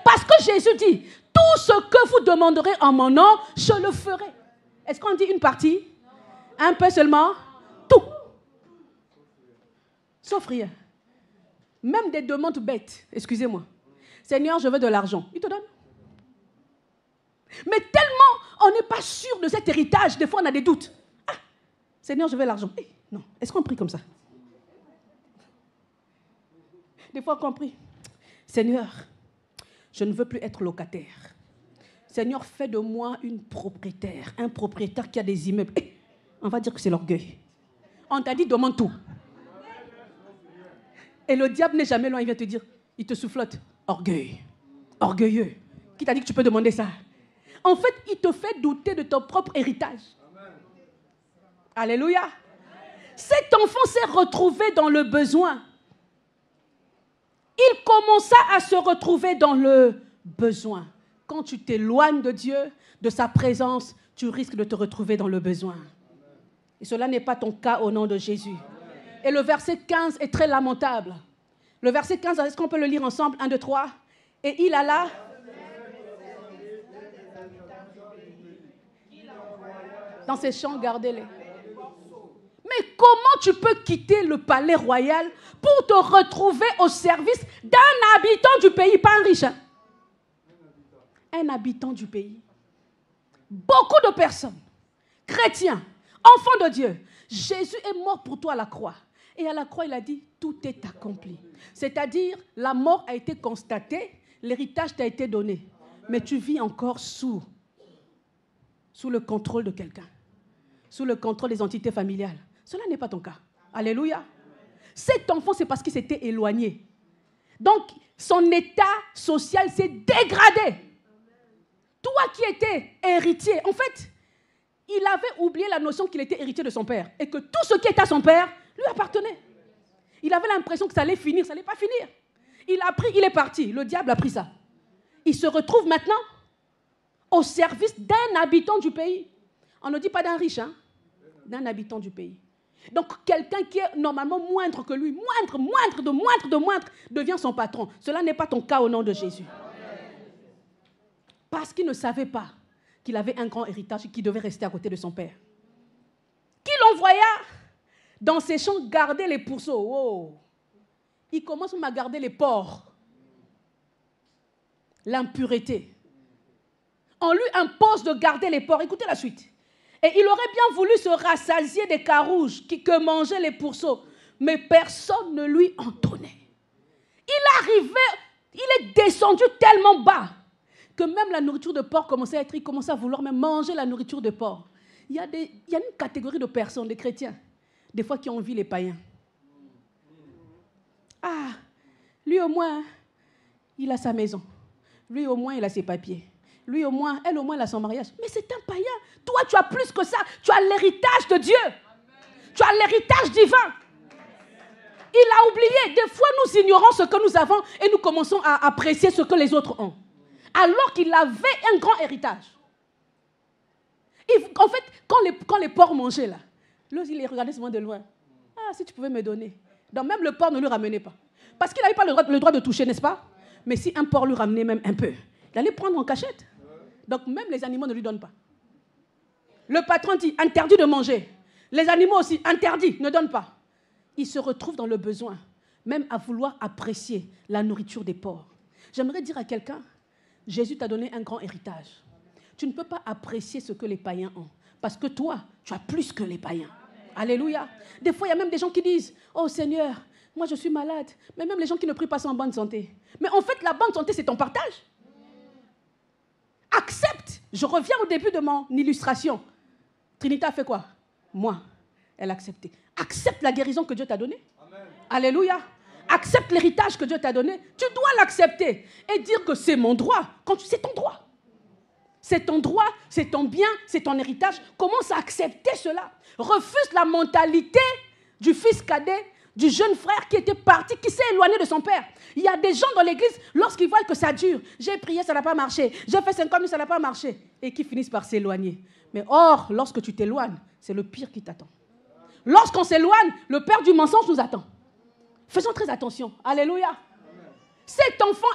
Parce que Jésus dit, tout ce que vous demanderez en mon nom, je le ferai. Est-ce qu'on dit une partie? Un peu seulement? Tout. Sauf rien. Même des demandes bêtes. Excusez-moi. Seigneur, je veux de l'argent. Il te donne. Mais tellement on n'est pas sûr de cet héritage, des fois on a des doutes. Ah, Seigneur, je veux l'argent. Non. Est-ce qu'on prie comme ça? Des fois on prie. Seigneur, je ne veux plus être locataire. Seigneur, fais de moi une propriétaire. Un propriétaire qui a des immeubles. On va dire que c'est l'orgueil. On t'a dit, demande tout. Et le diable n'est jamais loin, il vient te dire, il te soufflote. Orgueil. Orgueilleux. Qui t'a dit que tu peux demander ça? En fait, il te fait douter de ton propre héritage. Amen. Alléluia. Cet enfant s'est retrouvé dans le besoin. Il commença à se retrouver dans le besoin. Quand tu t'éloignes de Dieu, de sa présence, tu risques de te retrouver dans le besoin. Et cela n'est pas ton cas au nom de Jésus. Et le verset 15 est très lamentable. Le verset 15, est-ce qu'on peut le lire ensemble? 1, 2, 3. Et il alla Dans ces champs, gardez-les. Mais comment tu peux quitter le palais royal pour te retrouver au service d'un habitant du pays, pas un riche, hein? Un habitant du pays. Beaucoup de personnes, chrétiens, enfants de Dieu, Jésus est mort pour toi à la croix. Et à la croix, il a dit, tout est accompli. C'est-à-dire, la mort a été constatée, l'héritage t'a été donné. Mais tu vis encore sous le contrôle de quelqu'un, sous le contrôle des entités familiales. Cela n'est pas ton cas. Alléluia. Cet enfant, c'est parce qu'il s'était éloigné. Donc, son état social s'est dégradé. Toi qui étais héritier, en fait, il avait oublié la notion qu'il était héritier de son père et que tout ce qui était à son père lui appartenait. Il avait l'impression que ça allait finir, ça n'allait pas finir. Il a pris, il est parti. Le diable a pris ça. Il se retrouve maintenant au service d'un habitant du pays. On ne dit pas d'un riche, hein, d'un habitant du pays. Donc, quelqu'un qui est normalement moindre que lui, moindre, devient son patron. Cela n'est pas ton cas au nom de Jésus. Parce qu'il ne savait pas qu'il avait un grand héritage et qu'il devait rester à côté de son père. Qui l'envoya dans ses champs garder les pourceaux. Oh. Il commence même à garder les porcs. L'impureté. On lui impose de garder les porcs. Écoutez la suite. Et il aurait bien voulu se rassasier des carouges que mangeaient les pourceaux. Mais personne ne lui en donnait. Il est descendu tellement bas que même la nourriture de porc commençait à être, il commençait à vouloir même manger la nourriture de porc. Il y a une catégorie de personnes, des chrétiens, des fois qui envient les païens. Ah, lui au moins, il a sa maison. Lui au moins, il a ses papiers. Lui au moins, elle au moins, elle a son mariage. Mais c'est un païen. Toi, tu as plus que ça. Tu as l'héritage de Dieu. Amen. Tu as l'héritage divin. Il a oublié. Des fois, nous ignorons ce que nous avons et nous commençons à apprécier ce que les autres ont. Alors qu'il avait un grand héritage. En fait, quand les porcs mangeaient là, l'autre, il les regardait souvent de loin. Ah, si tu pouvais me donner. Donc même le porc ne lui ramenait pas. Parce qu'il n'avait pas le droit de toucher, n'est-ce pas? Mais si un porc lui ramenait même un peu, il allait prendre en cachette. Donc même les animaux ne lui donnent pas. Le patron dit, interdit de manger. Les animaux aussi, interdit, ne donnent pas. Il se retrouve dans le besoin, même à vouloir apprécier la nourriture des porcs. J'aimerais dire à quelqu'un, Jésus t'a donné un grand héritage. Tu ne peux pas apprécier ce que les païens ont. Parce que toi, tu as plus que les païens. Alléluia. Des fois, il y a même des gens qui disent, oh Seigneur, moi je suis malade. Mais même les gens qui ne prient pas sont en bonne santé. Mais en fait, la bonne santé, c'est ton partage. Accepte. Je reviens au début de mon illustration. Trinité a fait quoi? Moi, elle a accepté. Accepte la guérison que Dieu t'a donnée. Amen. Alléluia. Accepte l'héritage que Dieu t'a donné. Tu dois l'accepter et dire que c'est mon droit. C'est ton droit. C'est ton droit, c'est ton bien, c'est ton héritage. Commence à accepter cela. Refuse la mentalité du fils cadet, du jeune frère qui était parti, qui s'est éloigné de son père. Il y a des gens dans l'église, lorsqu'ils voient que ça dure, j'ai prié, ça n'a pas marché, j'ai fait 50 000, ça n'a pas marché, et qui finissent par s'éloigner. Mais or, lorsque tu t'éloignes, c'est le pire qui t'attend. Lorsqu'on s'éloigne, le père du mensonge nous attend. Faisons très attention. Alléluia. Cet enfant,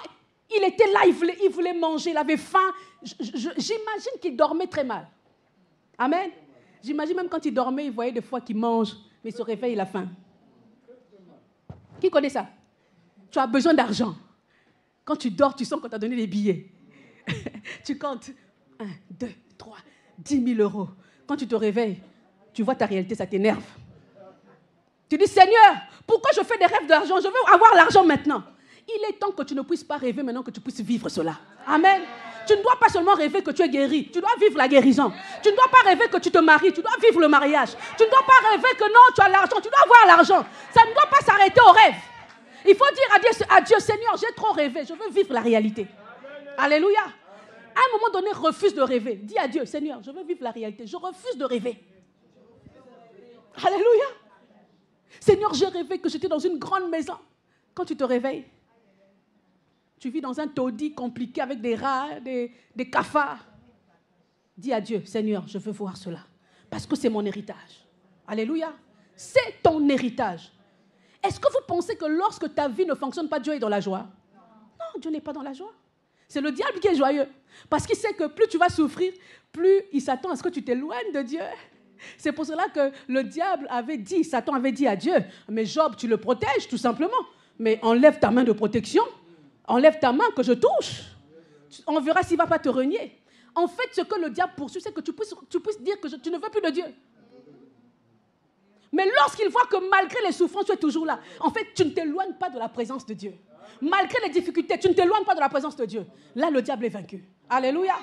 il était là, il voulait manger, il avait faim. J'imagine qu'il dormait très mal. Amen. J'imagine même quand il dormait, il voyait des fois qu'il mange, mais il se réveille, il a faim. Qui connaît ça? Tu as besoin d'argent. Quand tu dors, tu sens qu'on t'a donné des billets. Tu comptes 1, 2, 3, 10 000 euros. Quand tu te réveilles, tu vois ta réalité, ça t'énerve. Tu dis, Seigneur, pourquoi je fais des rêves d'argent? Je veux avoir l'argent maintenant. Il est temps que tu ne puisses pas rêver maintenant, que tu puisses vivre cela. Amen. Tu ne dois pas seulement rêver que tu es guéri. Tu dois vivre la guérison. Tu ne dois pas rêver que tu te maries. Tu dois vivre le mariage. Tu ne dois pas rêver que non, tu as l'argent. Tu dois avoir l'argent. Ça ne doit pas s'arrêter au rêve. Il faut dire à Dieu, Seigneur, j'ai trop rêvé. Je veux vivre la réalité. Alléluia. À un moment donné, refuse de rêver. Dis à Dieu, Seigneur, je veux vivre la réalité. Je refuse de rêver. Alléluia. Seigneur, j'ai rêvé que j'étais dans une grande maison. Quand tu te réveilles, tu vis dans un taudis compliqué avec des rats, des cafards. Dis à Dieu, Seigneur, je veux voir cela. Parce que c'est mon héritage. Alléluia. C'est ton héritage. Est-ce que vous pensez que lorsque ta vie ne fonctionne pas, Dieu est dans la joie? Non, Dieu n'est pas dans la joie. C'est le diable qui est joyeux. Parce qu'il sait que plus tu vas souffrir, plus il s'attend à ce que tu t'éloignes de Dieu. C'est pour cela que le diable avait dit, Satan avait dit à Dieu, mais Job, tu le protèges tout simplement. Mais enlève ta main de protection, enlève ta main que je touche. On verra s'il ne va pas te renier. En fait, ce que le diable poursuit, c'est que tu puisses dire que tu ne veux plus de Dieu. Mais lorsqu'il voit que malgré les souffrances, tu es toujours là, en fait, tu ne t'éloignes pas de la présence de Dieu. Malgré les difficultés, tu ne t'éloignes pas de la présence de Dieu. Là, le diable est vaincu. Alléluia.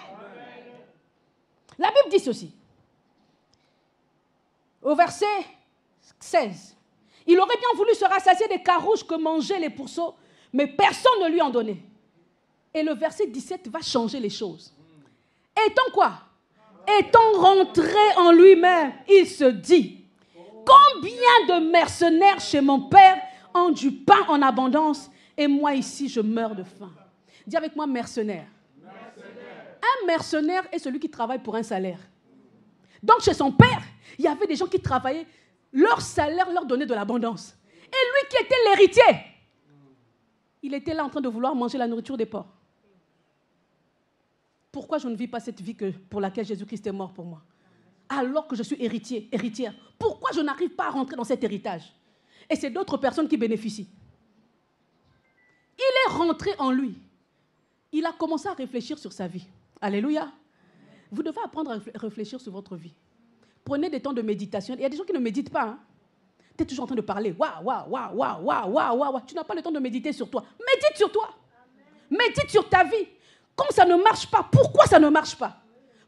La Bible dit ceci. Au verset 16. Il aurait bien voulu se rassasier des carouches que mangeaient les pourceaux, mais personne ne lui en donnait. Et le verset 17 va changer les choses. Étant quoi? Étant rentré en lui-même, il se dit, combien de mercenaires chez mon père ont du pain en abondance et moi ici je meurs de faim. Dis avec moi mercenaire. Un mercenaire est celui qui travaille pour un salaire. Donc chez son père, il y avait des gens qui travaillaient, leur salaire leur donnait de l'abondance. Et lui qui était l'héritier, il était là en train de vouloir manger la nourriture des porcs. Pourquoi je ne vis pas cette vie pour laquelle Jésus-Christ est mort pour moi? Alors que je suis héritière, pourquoi je n'arrive pas à rentrer dans cet héritage? Et c'est d'autres personnes qui bénéficient. Il est rentré en lui. Il a commencé à réfléchir sur sa vie. Alléluia. Vous devez apprendre à réfléchir sur votre vie. Prenez des temps de méditation. Il y a des gens qui ne méditent pas. Hein? Tu es toujours en train de parler. Waouh, waouh, waouh, waouh, waouh, waouh, waouh. Tu n'as pas le temps de méditer sur toi. Médite sur toi. Médite sur ta vie. Quand ça ne marche pas, pourquoi ça ne marche pas?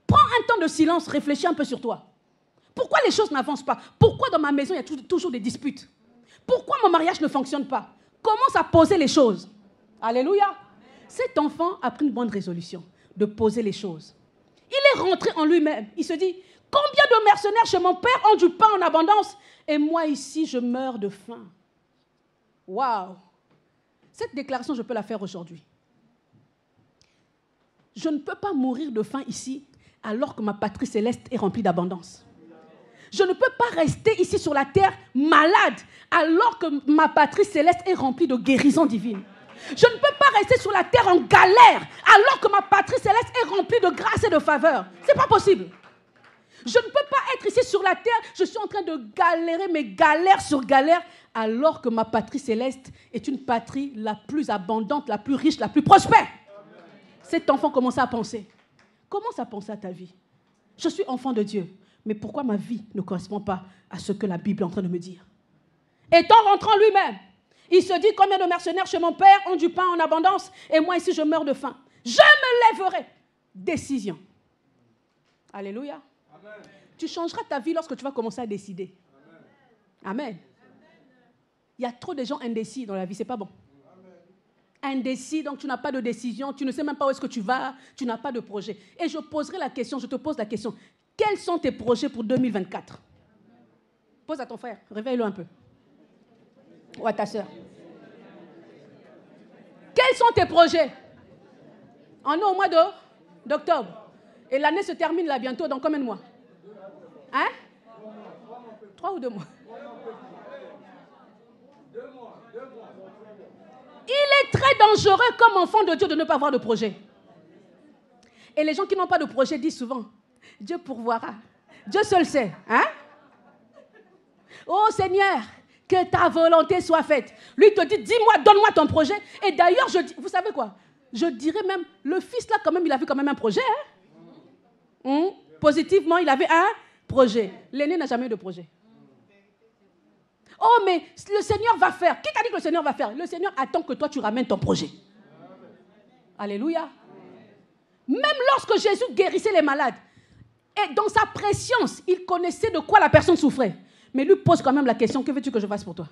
Prends un temps de silence, réfléchis un peu sur toi. Pourquoi les choses n'avancent pas? Pourquoi dans ma maison, il y a toujours des disputes? Pourquoi mon mariage ne fonctionne pas? Commence à poser les choses. Alléluia. Cet enfant a pris une bonne résolution de poser les choses. Il est rentré en lui-même. Il se dit, combien de mercenaires chez mon père ont du pain en abondance et moi ici, je meurs de faim. Waouh! Cette déclaration, je peux la faire aujourd'hui. Je ne peux pas mourir de faim ici alors que ma patrie céleste est remplie d'abondance. Je ne peux pas rester ici sur la terre malade alors que ma patrie céleste est remplie de guérison divine. Je ne peux pas rester sur la terre en galère alors que ma patrie céleste est remplie de grâce et de faveur. Ce n'est pas possible. Je ne peux pas être ici sur la terre, je suis en train de galérer, mais galère sur galère, alors que ma patrie céleste est une patrie la plus abondante, la plus riche, la plus prospère. Cet enfant commence à penser. Commence à penser à ta vie. Je suis enfant de Dieu, mais pourquoi ma vie ne correspond pas à ce que la Bible est en train de me dire? Étant rentrant lui-même, il se dit, combien de mercenaires chez mon père ont du pain en abondance et moi ici je meurs de faim. Je me lèverai. Décision. Alléluia. Amen. Tu changeras ta vie lorsque tu vas commencer à décider. Amen. Amen. Il y a trop de gens indécis dans la vie, c'est pas bon. Indécis, donc tu n'as pas de décision, tu ne sais même pas où est-ce que tu vas, tu n'as pas de projet. Et je poserai la question, je te pose la question, quels sont tes projets pour 2024? Pose à ton frère, réveille-le un peu. Ou à ta soeur. Quels sont tes projets? On est au mois d'octobre. Et l'année se termine là bientôt, dans combien de mois? Hein? 3 ou 2 mois? Il est très dangereux comme enfant de Dieu de ne pas avoir de projet. Et les gens qui n'ont pas de projet disent souvent, Dieu pourvoira. Dieu seul sait. Hein? Oh Seigneur, que ta volonté soit faite. Lui te dit, dis-moi, donne-moi ton projet. Et d'ailleurs, vous savez quoi? Je dirais même, le fils là, quand même, il avait quand même un projet. Hein? Positivement, il avait un projet. L'aîné n'a jamais eu de projet. Oh, mais le Seigneur va faire. Qui t'a dit que le Seigneur va faire? Le Seigneur attend que toi, tu ramènes ton projet. Alléluia. Même lorsque Jésus guérissait les malades, et dans sa préscience, il connaissait de quoi la personne souffrait. Mais lui pose quand même la question, que veux-tu que je fasse pour toi?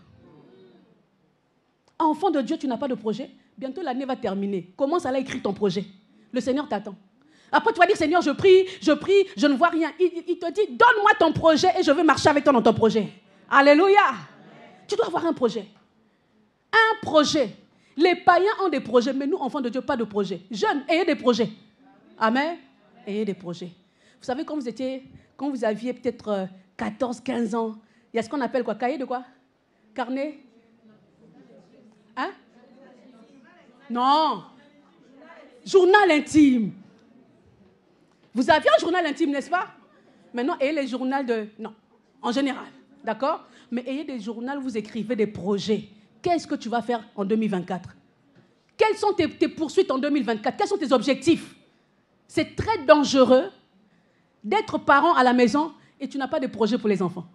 Enfant de Dieu, tu n'as pas de projet. Bientôt, l'année va terminer. Commence à écrire ton projet. Le Seigneur t'attend. Après, tu vas dire, Seigneur, je prie, je ne vois rien. Il te dit, donne-moi ton projet et je vais marcher avec toi dans ton projet. Alléluia. Tu dois avoir un projet. Un projet. Les païens ont des projets, mais nous, enfants de Dieu, pas de projet. Jeunes, ayez des projets. Amen. Ayez des projets. Vous savez, quand vous aviez peut-être 14, 15 ans, il y a ce qu'on appelle quoi? Cahier de quoi? Carnet? Hein? Non. Journal intime. Vous aviez un journal intime, n'est-ce pas? Maintenant, ayez les journaux de... Non, en général, d'accord? Mais ayez des journaux où vous écrivez des projets. Qu'est-ce que tu vas faire en 2024? Quelles sont tes poursuites en 2024? Quels sont tes objectifs? C'est très dangereux d'être parent à la maison et tu n'as pas de projet pour les enfants.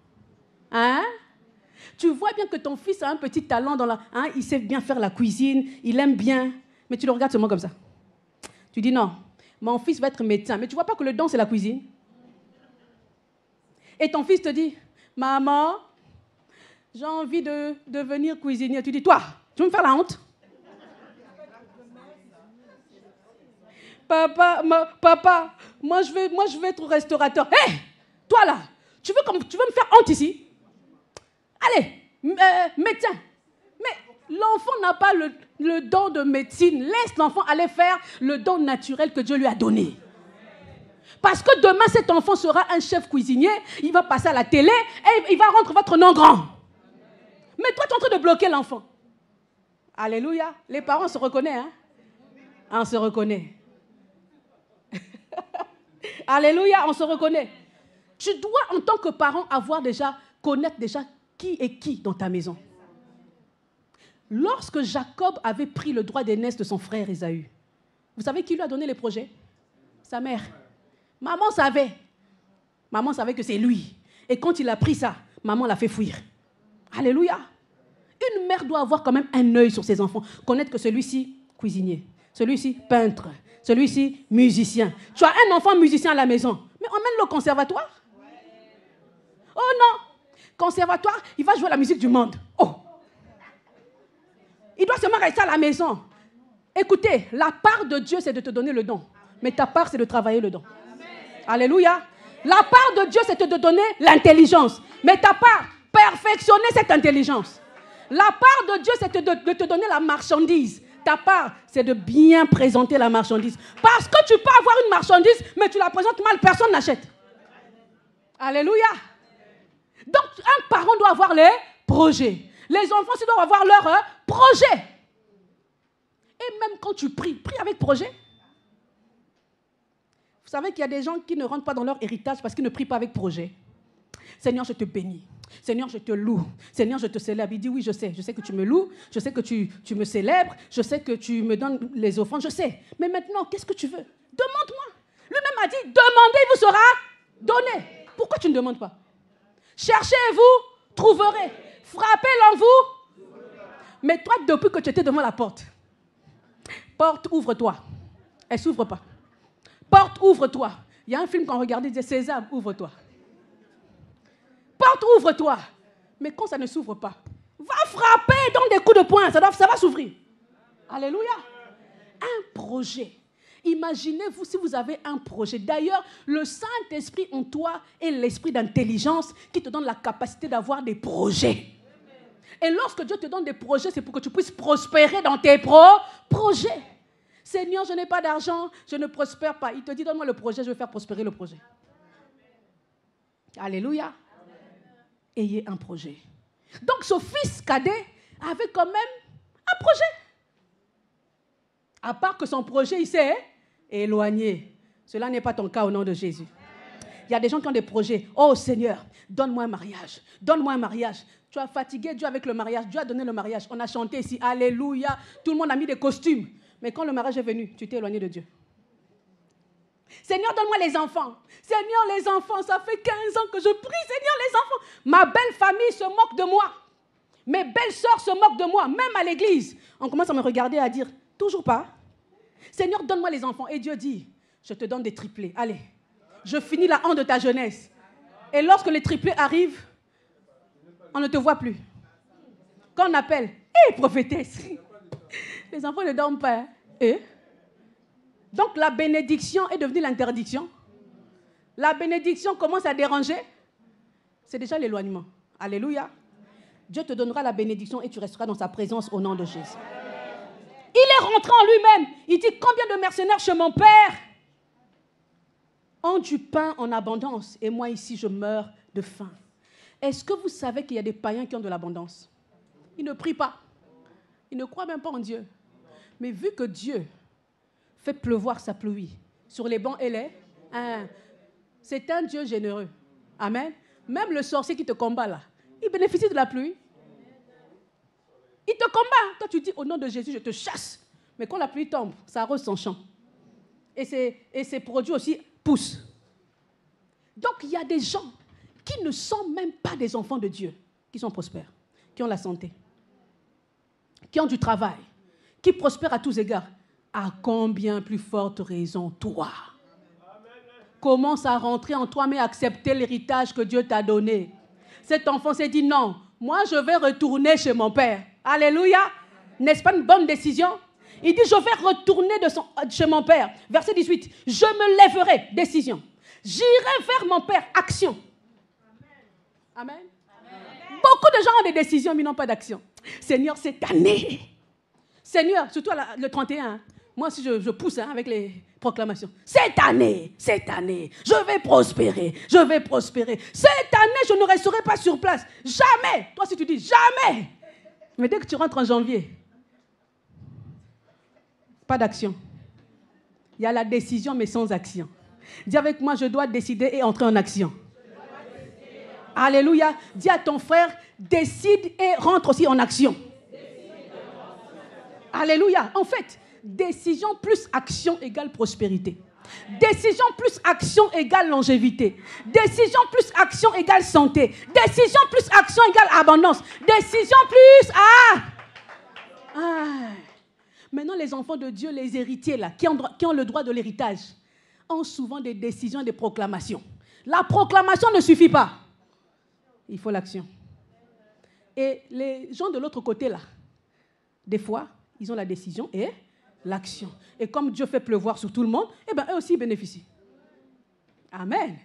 Hein? Tu vois bien que ton fils a un petit talent dans la... Hein, il sait bien faire la cuisine, il aime bien, mais tu le regardes seulement comme ça. Tu dis non, mon fils va être médecin, mais tu ne vois pas que le don, c'est la cuisine. Et ton fils te dit, maman, j'ai envie de devenir cuisinier. Tu dis, toi, tu veux me faire la honte? Papa, moi je veux être restaurateur. Hé, toi là, tu veux me faire honte ici? Allez, médecin. Mais l'enfant n'a pas le don de médecine. Laisse l'enfant aller faire le don naturel que Dieu lui a donné. Parce que demain, cet enfant sera un chef cuisinier, il va passer à la télé et il va rendre votre nom grand. Mais toi, tu es en train de bloquer l'enfant. Alléluia. Les parents se reconnaissent. Hein? On se reconnaît. Alléluia, on se reconnaît. Tu dois, en tant que parent, connaître déjà qui est qui dans ta maison. Lorsque Jacob avait pris le droit d'aînesse de son frère Ésaü, vous savez qui lui a donné les projets? Sa mère. Maman savait que c'est lui. Et quand il a pris ça, maman l'a fait fuir. Alléluia. Une mère doit avoir quand même un œil sur ses enfants. Connaître que celui-ci, cuisinier. Celui-ci, peintre. Celui-ci, musicien. Tu as un enfant musicien à la maison. Mais emmène-le au conservatoire. Oh non. Conservatoire, il va jouer la musique du monde. Oh. Il doit seulement rester à la maison. Écoutez, la part de Dieu, c'est de te donner le don. Mais ta part, c'est de travailler le don. Alléluia. La part de Dieu, c'est de te donner l'intelligence. Mais ta part, perfectionner cette intelligence. La part de Dieu, c'est de te donner la marchandise. Ta part, c'est de bien présenter la marchandise. Parce que tu peux avoir une marchandise, mais tu la présentes mal, personne n'achète. Alléluia. Donc, un parent doit avoir les projets. Les enfants aussi doivent avoir leurs projets. Et même quand tu pries avec projet. Vous savez qu'il y a des gens qui ne rentrent pas dans leur héritage parce qu'ils ne prient pas avec projet. Seigneur, je te bénis. Seigneur, je te loue. Seigneur, je te célèbre. Il dit, oui, je sais que tu me loues. Je sais que tu me célèbres. Je sais que tu me donnes les offrandes. Je sais. Mais maintenant, qu'est-ce que tu veux? Demande-moi. Lui-même a dit, demandez, il vous sera donné. Pourquoi tu ne demandes pas? Cherchez et vous trouverez. Frappez l'en vous. Mais toi, depuis que tu étais devant la porte, porte, ouvre-toi. Elle ne s'ouvre pas. Porte, ouvre-toi. Il y a un film qu'on regardait, il disait, César, ouvre-toi. Porte, ouvre-toi. Mais quand ça ne s'ouvre pas, va frapper dans des coups de poing, ça va s'ouvrir. Alléluia. Un projet. Imaginez-vous si vous avez un projet. D'ailleurs, le Saint-Esprit en toi est l'esprit d'intelligence qui te donne la capacité d'avoir des projets. Et lorsque Dieu te donne des projets, c'est pour que tu puisses prospérer dans tes projets. Seigneur, je n'ai pas d'argent, je ne prospère pas. Il te dit, donne-moi le projet, je vais faire prospérer le projet. Alléluia. Ayez un projet. Donc, ce fils cadet avait quand même un projet. À part que son projet, il s'est éloigné. Cela n'est pas ton cas au nom de Jésus. Il y a des gens qui ont des projets. Oh Seigneur, donne-moi un mariage. Donne-moi un mariage. Tu as fatigué Dieu avec le mariage. Dieu a donné le mariage. On a chanté ici. Alléluia. Tout le monde a mis des costumes. Mais quand le mariage est venu, tu t'es éloigné de Dieu. Seigneur, donne-moi les enfants. Seigneur, les enfants, ça fait 15 ans que je prie. Seigneur, les enfants. Ma belle famille se moque de moi. Mes belles sœurs se moquent de moi, même à l'église. On commence à me regarder et à dire, toujours pas. Seigneur, donne-moi les enfants. Et Dieu dit, je te donne des triplés. Allez, je finis la honte de ta jeunesse. Et lorsque les triplés arrivent, on ne te voit plus. Quand on appelle, hé, prophétesse, les enfants ne dorment pas. Hein? Et donc la bénédiction est devenue l'interdiction. La bénédiction commence à déranger. C'est déjà l'éloignement. Alléluia. Dieu te donnera la bénédiction et tu resteras dans sa présence au nom de Jésus. Il est rentré en lui-même. Il dit, combien de mercenaires chez mon père ont du pain en abondance et moi ici je meurs de faim. Est-ce que vous savez qu'il y a des païens qui ont de l'abondance? Ils ne prient pas. Ils ne croient même pas en Dieu. Mais vu que Dieu fait pleuvoir sa pluie sur les bancs et les... C'est un Dieu généreux. Amen. Même le sorcier qui te combat là, il bénéficie de la pluie. Il te combat. Toi, tu dis, au nom de Jésus, je te chasse. Mais quand la pluie tombe, ça arrose son champ. Et ses produits aussi poussent. Donc, il y a des gens qui ne sont même pas des enfants de Dieu, qui sont prospères, qui ont la santé, qui ont du travail, qui prospèrent à tous égards. À combien plus forte raison, toi? Commence à rentrer en toi, mais accepter l'héritage que Dieu t'a donné. Cet enfant s'est dit, non, moi je vais retourner chez mon père. Alléluia. N'est-ce pas une bonne décision? Il dit, je vais retourner chez mon père. Verset 18, je me lèverai, décision. J'irai vers mon père, action. Amen. Amen. Beaucoup de gens ont des décisions, mais n'ont pas d'action. Seigneur, cette année, Seigneur, surtout le 31, moi aussi je pousse avec les proclamations. Cette année, je vais prospérer, je vais prospérer. Cette année, je ne resterai pas sur place. Jamais. Toi, si tu dis jamais. Mais dès que tu rentres en janvier, pas d'action. Il y a la décision, mais sans action. Dis avec moi, je dois décider et entrer en action. Alléluia. Dis à ton frère, décide et rentre aussi en action. Alléluia. En fait, décision plus action égale prospérité. Décision plus action égale longévité. Décision plus action égale santé. Décision plus action égale abondance. Décision plus... Maintenant, les enfants de Dieu, les héritiers, là, qui ont le droit de l'héritage, ont souvent des décisions et des proclamations. La proclamation ne suffit pas. Il faut l'action. Et les gens de l'autre côté, là, des fois, ils ont la décision et l'action. Et comme Dieu fait pleuvoir sur tout le monde, eh bien, eux aussi bénéficient. Amen.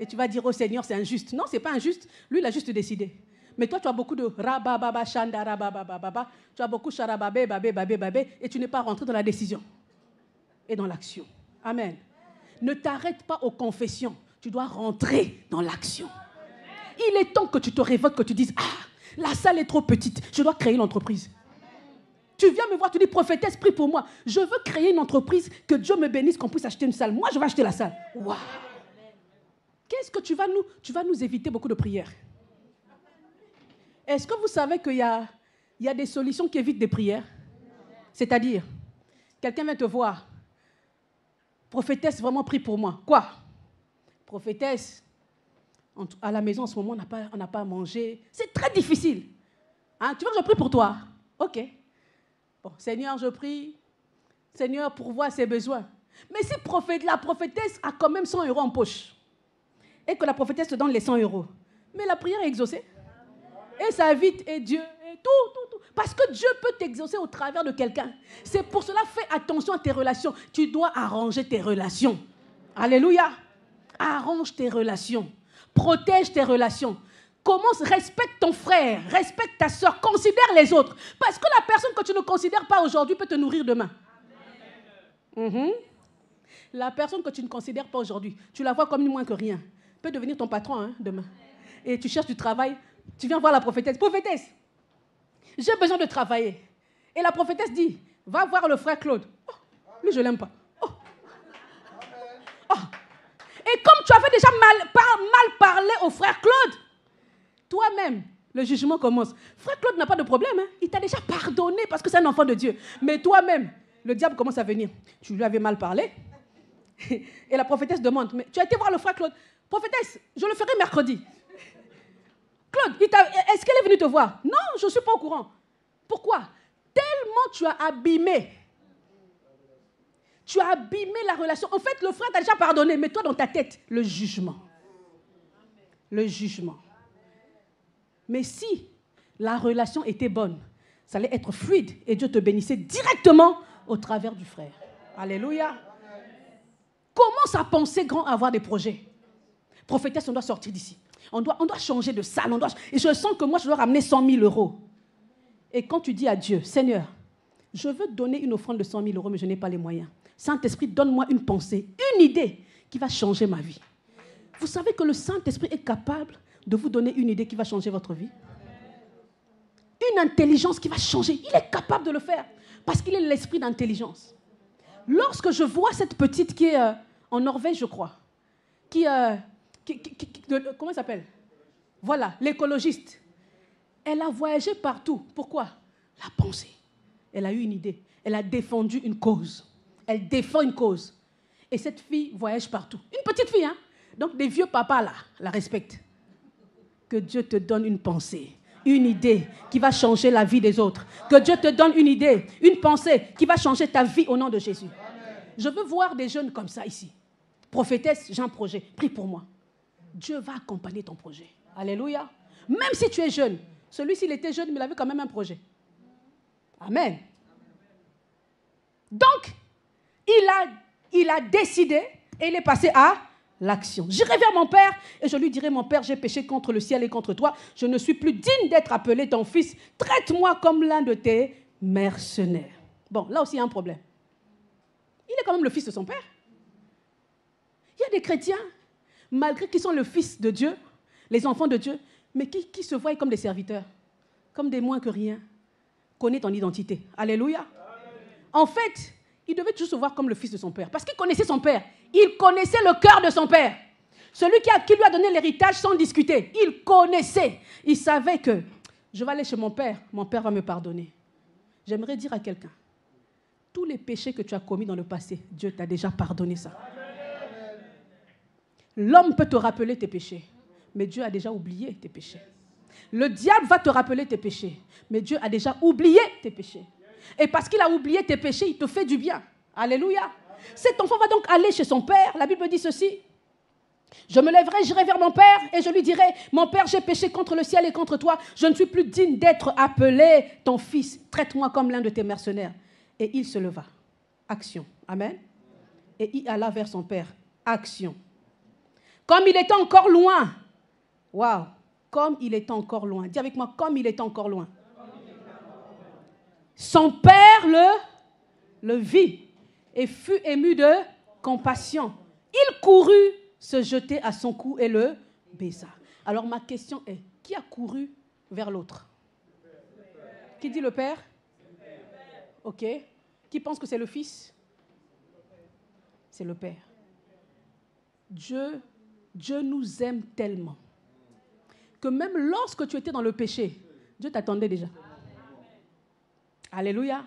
Et tu vas dire au Seigneur, c'est injuste. Non, ce n'est pas injuste. Lui, il a juste décidé. Mais toi, tu as beaucoup de rabababa, shanda, rabababa. Tu as beaucoup charababé, babé, babé, babé. Et tu n'es pas rentré dans la décision et dans l'action. Amen. Ne t'arrête pas aux confessions. Tu dois rentrer dans l'action. Il est temps que tu te révoltes, que tu dises, la salle est trop petite. Je dois créer une entreprise. Tu viens me voir, tu dis, prophétesse, prie pour moi. Je veux créer une entreprise, que Dieu me bénisse, qu'on puisse acheter une salle. Moi, je vais acheter la salle. Waouh! Qu'est-ce que tu vas nous éviter beaucoup de prières? Est-ce que vous savez qu'il y a des solutions qui évitent des prières? C'est-à-dire, quelqu'un vient te voir. Prophétesse, vraiment prie pour moi. Quoi? Prophétesse, à la maison en ce moment, on n'a pas à manger. C'est très difficile. Hein? Tu veux que je prie pour toi? Ok. Bon, Seigneur, je prie. Seigneur, pourvois ses besoins. Mais si la prophétesse a quand même 100 € en poche et que la prophétesse te donne les 100 €, mais la prière est exaucée. Et ça évite, et Dieu, et tout. Parce que Dieu peut t'exaucer au travers de quelqu'un. C'est pour cela, fais attention à tes relations. Tu dois arranger tes relations. Alléluia. Arrange tes relations. Protège tes relations. Commence, respecte ton frère, respecte ta soeur, considère les autres. Parce que la personne que tu ne considères pas aujourd'hui peut te nourrir demain. La personne que tu ne considères pas aujourd'hui, tu la vois comme moins que rien, peut devenir ton patron demain. Et tu cherches du travail, tu viens voir la prophétesse. Prophétesse, j'ai besoin de travailler. Et la prophétesse dit, va voir le frère Claude. Oh, lui, je ne l'aime pas. Oh. Et comme tu avais déjà mal parlé au frère Claude, toi-même, le jugement commence. Frère Claude n'a pas de problème. Il t'a déjà pardonné parce que c'est un enfant de Dieu. Mais toi-même, le diable commence à venir. Tu lui avais mal parlé. Et la prophétesse demande, mais tu as été voir le frère Claude. Prophétesse, je le ferai mercredi. Claude, est-ce qu'elle est venue te voir? Non, je ne suis pas au courant. Pourquoi? Tellement tu as abîmé. Tu as abîmé la relation. En fait, le frère t'a déjà pardonné, mais toi, dans ta tête, le jugement. Le jugement. Mais si la relation était bonne, ça allait être fluide et Dieu te bénissait directement au travers du frère. Alléluia. Commence à penser grand, à avoir des projets. Prophétesse, on doit sortir d'ici. On doit changer de salle. Et je sens que moi, je dois ramener 100 000 €. Et quand tu dis à Dieu, Seigneur, je veux donner une offrande de 100 000 €, mais je n'ai pas les moyens. Saint-Esprit, donne-moi une pensée, une idée qui va changer ma vie. Vous savez que le Saint-Esprit est capable de vous donner une idée qui va changer votre vie. Une intelligence qui va changer. Il est capable de le faire parce qu'il est l'esprit d'intelligence. Lorsque je vois cette petite qui est en Norvège, je crois, comment elle s'appelle? Voilà, l'écologiste. Elle a voyagé partout. Pourquoi? La pensée. Elle a eu une idée. Elle a défendu une cause. Elle défend une cause. Et cette fille voyage partout. Une petite fille, hein? Donc des vieux papas là, la respectent. Que Dieu te donne une pensée, une idée qui va changer la vie des autres. Que Dieu te donne une idée, une pensée qui va changer ta vie au nom de Jésus. Amen. Je veux voir des jeunes comme ça ici. Prophétesse, j'ai un projet. Prie pour moi. Dieu va accompagner ton projet. Alléluia. Même si tu es jeune. Celui-ci, il était jeune, mais il avait quand même un projet. Amen. Donc, il a décidé et il est passé à l'action. J'irai vers mon père et je lui dirai, mon père, j'ai péché contre le ciel et contre toi. Je ne suis plus digne d'être appelé ton fils. Traite-moi comme l'un de tes mercenaires. Bon, là aussi, il y a un problème. Il est quand même le fils de son père. Il y a des chrétiens, malgré qu'ils sont le fils de Dieu, les enfants de Dieu, mais qui se voient comme des serviteurs, comme des moins que rien. Connais ton identité. Alléluia. En fait, il devait toujours se voir comme le fils de son père. Parce qu'il connaissait son père. Il connaissait le cœur de son père. Celui qui lui a donné l'héritage sans discuter. Il connaissait. Il savait que je vais aller chez mon père va me pardonner. J'aimerais dire à quelqu'un, tous les péchés que tu as commis dans le passé, Dieu t'a déjà pardonné ça. L'homme peut te rappeler tes péchés, mais Dieu a déjà oublié tes péchés. Le diable va te rappeler tes péchés, mais Dieu a déjà oublié tes péchés. Et parce qu'il a oublié tes péchés, il te fait du bien. Alléluia. Cet enfant va donc aller chez son père. La Bible dit ceci. Je me lèverai, j'irai vers mon père et je lui dirai, mon père, j'ai péché contre le ciel et contre toi. Je ne suis plus digne d'être appelé ton fils. Traite-moi comme l'un de tes mercenaires. Et il se leva. Action. Amen. Et il alla vers son père. Action. Comme il était encore loin. Waouh. Comme il était encore loin. Dis avec moi, comme il était encore loin. Son père le vit et fut ému de compassion. Il courut se jeter à son cou et le baisa. Alors ma question est, qui a couru vers l'autre? Qui dit le père? Ok. Qui pense que c'est le fils? C'est le père. Dieu nous aime tellement que même lorsque tu étais dans le péché, Dieu t'attendait déjà. Alléluia.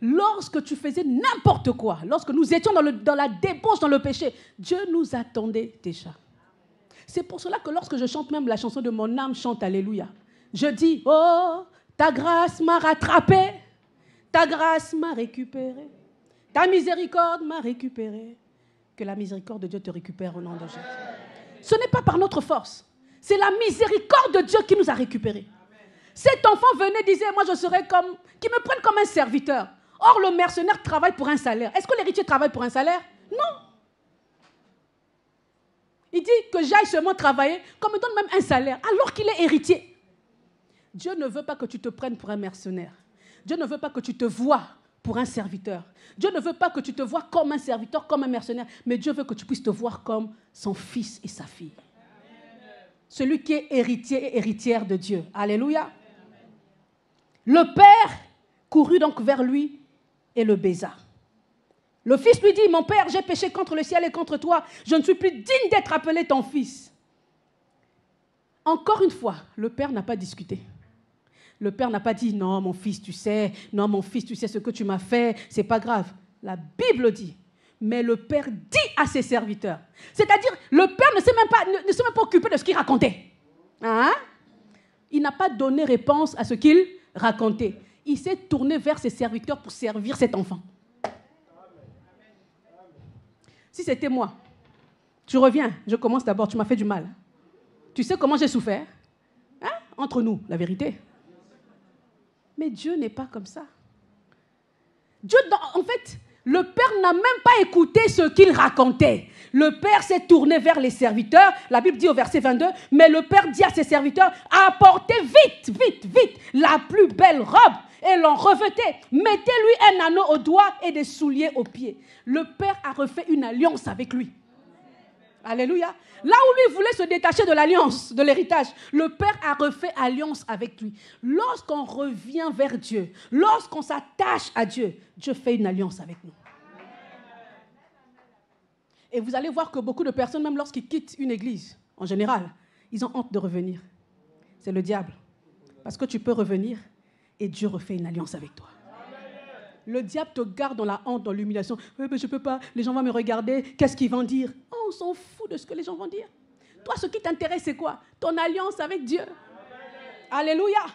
Lorsque tu faisais n'importe quoi, lorsque nous étions dans la débauche, dans le péché, Dieu nous attendait déjà. C'est pour cela que lorsque je chante même la chanson de Mon âme chante Alléluia, je dis, oh, ta grâce m'a rattrapé, ta grâce m'a récupéré, ta miséricorde m'a récupéré. Que la miséricorde de Dieu te récupère au nom de Jésus. Ce n'est pas par notre force, c'est la miséricorde de Dieu qui nous a récupérés. Cet enfant venait, disait, moi je serais comme, qu'ils me prennent comme un serviteur. Or, le mercenaire travaille pour un salaire. Est-ce que l'héritier travaille pour un salaire? Non. Il dit que j'aille seulement travailler, qu'on me donne même un salaire, alors qu'il est héritier. Dieu ne veut pas que tu te prennes pour un mercenaire. Dieu ne veut pas que tu te vois pour un serviteur. Dieu ne veut pas que tu te vois comme un serviteur, comme un mercenaire, mais Dieu veut que tu puisses te voir comme son fils et sa fille. Celui qui est héritier et héritière de Dieu. Alléluia. Le père courut donc vers lui et le baisa. Le fils lui dit, mon père, j'ai péché contre le ciel et contre toi. Je ne suis plus digne d'être appelé ton fils. Encore une fois, le père n'a pas discuté. Le père n'a pas dit, non, mon fils, tu sais ce que tu m'as fait, c'est pas grave. La Bible dit, mais le père dit à ses serviteurs. C'est-à-dire, le père ne s'est même pas occupé de ce qu'il racontait. Hein? Il n'a pas donné réponse à ce qu'il racontait. Il s'est tourné vers ses serviteurs pour servir cet enfant. Si c'était moi, tu reviens, je commence d'abord, tu m'as fait du mal. Tu sais comment j'ai souffert? Hein? Entre nous, la vérité. Mais Dieu n'est pas comme ça. Dieu, en fait, le père n'a même pas écouté ce qu'il racontait. Le père s'est tourné vers les serviteurs. La Bible dit au verset 22, mais le père dit à ses serviteurs, apportez vite, vite, vite la plus belle robe et l'en revêtez. Mettez-lui un anneau au doigt et des souliers aux pieds. Le père a refait une alliance avec lui. Alléluia. Là où lui voulait se détacher de l'alliance, de l'héritage, le Père a refait alliance avec lui. Lorsqu'on revient vers Dieu, lorsqu'on s'attache à Dieu, Dieu fait une alliance avec nous. Et vous allez voir que beaucoup de personnes, même lorsqu'ils quittent une église, en général, ils ont honte de revenir. C'est le diable. Parce que tu peux revenir et Dieu refait une alliance avec toi. Le diable te garde dans la honte, dans l'humiliation. Je ne peux pas, les gens vont me regarder, qu'est-ce qu'ils vont dire? Oh, on s'en fout de ce que les gens vont dire. Toi, ce qui t'intéresse, c'est quoi? Ton alliance avec Dieu. Alléluia.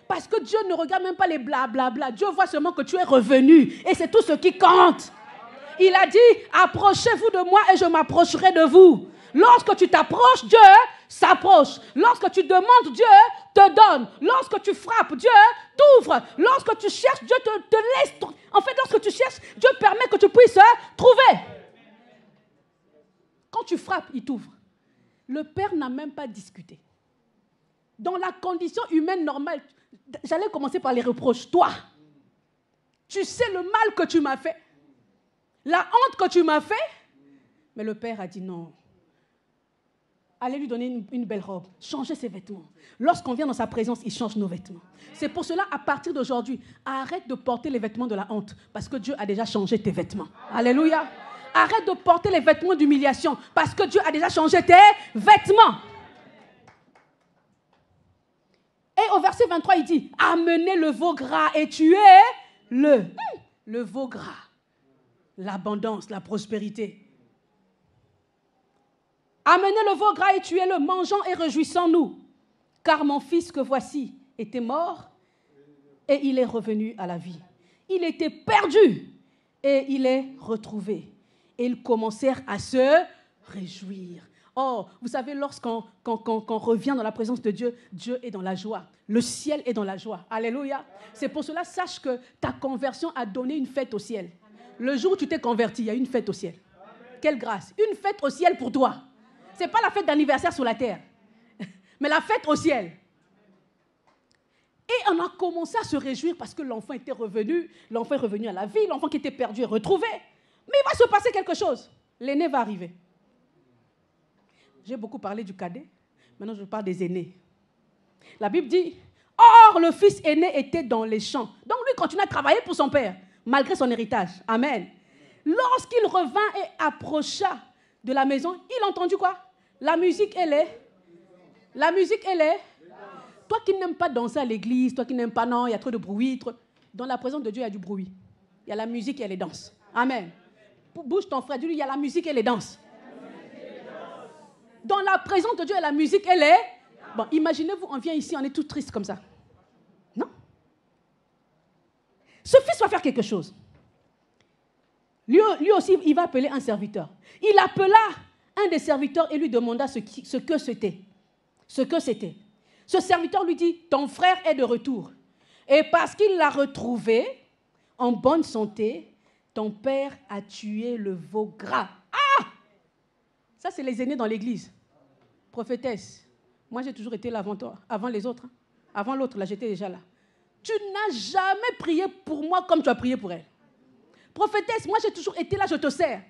Parce que Dieu ne regarde même pas les blablabla. Dieu voit seulement que tu es revenu. Et c'est tout ce qui compte. Il a dit, approchez-vous de moi et je m'approcherai de vous. Lorsque tu t'approches, Dieu s'approche. Lorsque tu demandes, Dieu te donne. Lorsque tu frappes, Dieu t'ouvre. Lorsque tu cherches, Dieu te laisse. En fait, lorsque tu cherches, Dieu permet que tu puisses trouver. Quand tu frappes, il t'ouvre. Le Père n'a même pas discuté. Dans la condition humaine normale, j'allais commencer par les reproches. Toi, tu sais le mal que tu m'as fait. La honte que tu m'as fait. Mais le Père a dit non. Allez lui donner une belle robe. Changez ses vêtements. Lorsqu'on vient dans sa présence, il change nos vêtements. C'est pour cela, à partir d'aujourd'hui, arrête de porter les vêtements de la honte. Parce que Dieu a déjà changé tes vêtements. Alléluia. Arrête de porter les vêtements d'humiliation. Parce que Dieu a déjà changé tes vêtements. Et au verset 23, il dit, amenez le veau gras et tuez-le. Le veau gras. L'abondance, la prospérité. Amenez le veau gras et tuez-le, mangeons et réjouissons-nous. Car mon fils que voici était mort et il est revenu à la vie. Il était perdu et il est retrouvé. Et ils commencèrent à se réjouir. Oh, vous savez, lorsqu'on revient dans la présence de Dieu, Dieu est dans la joie. Le ciel est dans la joie. Alléluia. C'est pour cela, sache que ta conversion a donné une fête au ciel. Le jour où tu t'es converti, il y a une fête au ciel. Quelle grâce. Une fête au ciel pour toi. Ce n'est pas la fête d'anniversaire sur la terre, mais la fête au ciel. Et on a commencé à se réjouir parce que l'enfant était revenu, l'enfant est revenu à la vie, l'enfant qui était perdu est retrouvé. Mais il va se passer quelque chose. L'aîné va arriver. J'ai beaucoup parlé du cadet, maintenant je parle des aînés. La Bible dit, or le fils aîné était dans les champs. Donc lui continue à travailler pour son père, malgré son héritage. Amen. Lorsqu'il revint et approcha de la maison, il a entendu quoi? La musique, elle est. La musique, elle est. Toi qui n'aimes pas danser à l'église, toi qui n'aimes pas, non, il y a trop de bruit. Dans la présence de Dieu, il y a du bruit. Il y a la musique et les danses. Amen. Bouge ton frère, dis-lui, il y a la musique et les danses. Dans la présence de Dieu, il y a la musique et les. Bon, imaginez-vous, on vient ici, on est tous tristes comme ça. Non? Ce fils va faire quelque chose. Lui aussi, il va appeler un serviteur. Il appela un des serviteurs et lui demanda ce que c'était. Ce serviteur lui dit, ton frère est de retour. Et parce qu'il l'a retrouvé en bonne santé, ton père a tué le veau gras. Ah! Ça, c'est les aînés dans l'église. Prophétesse, moi j'ai toujours été là avant toi, avant les autres. Avant l'autre, là, j'étais déjà là. Tu n'as jamais prié pour moi comme tu as prié pour elle. Prophétesse, moi j'ai toujours été là, je te sers.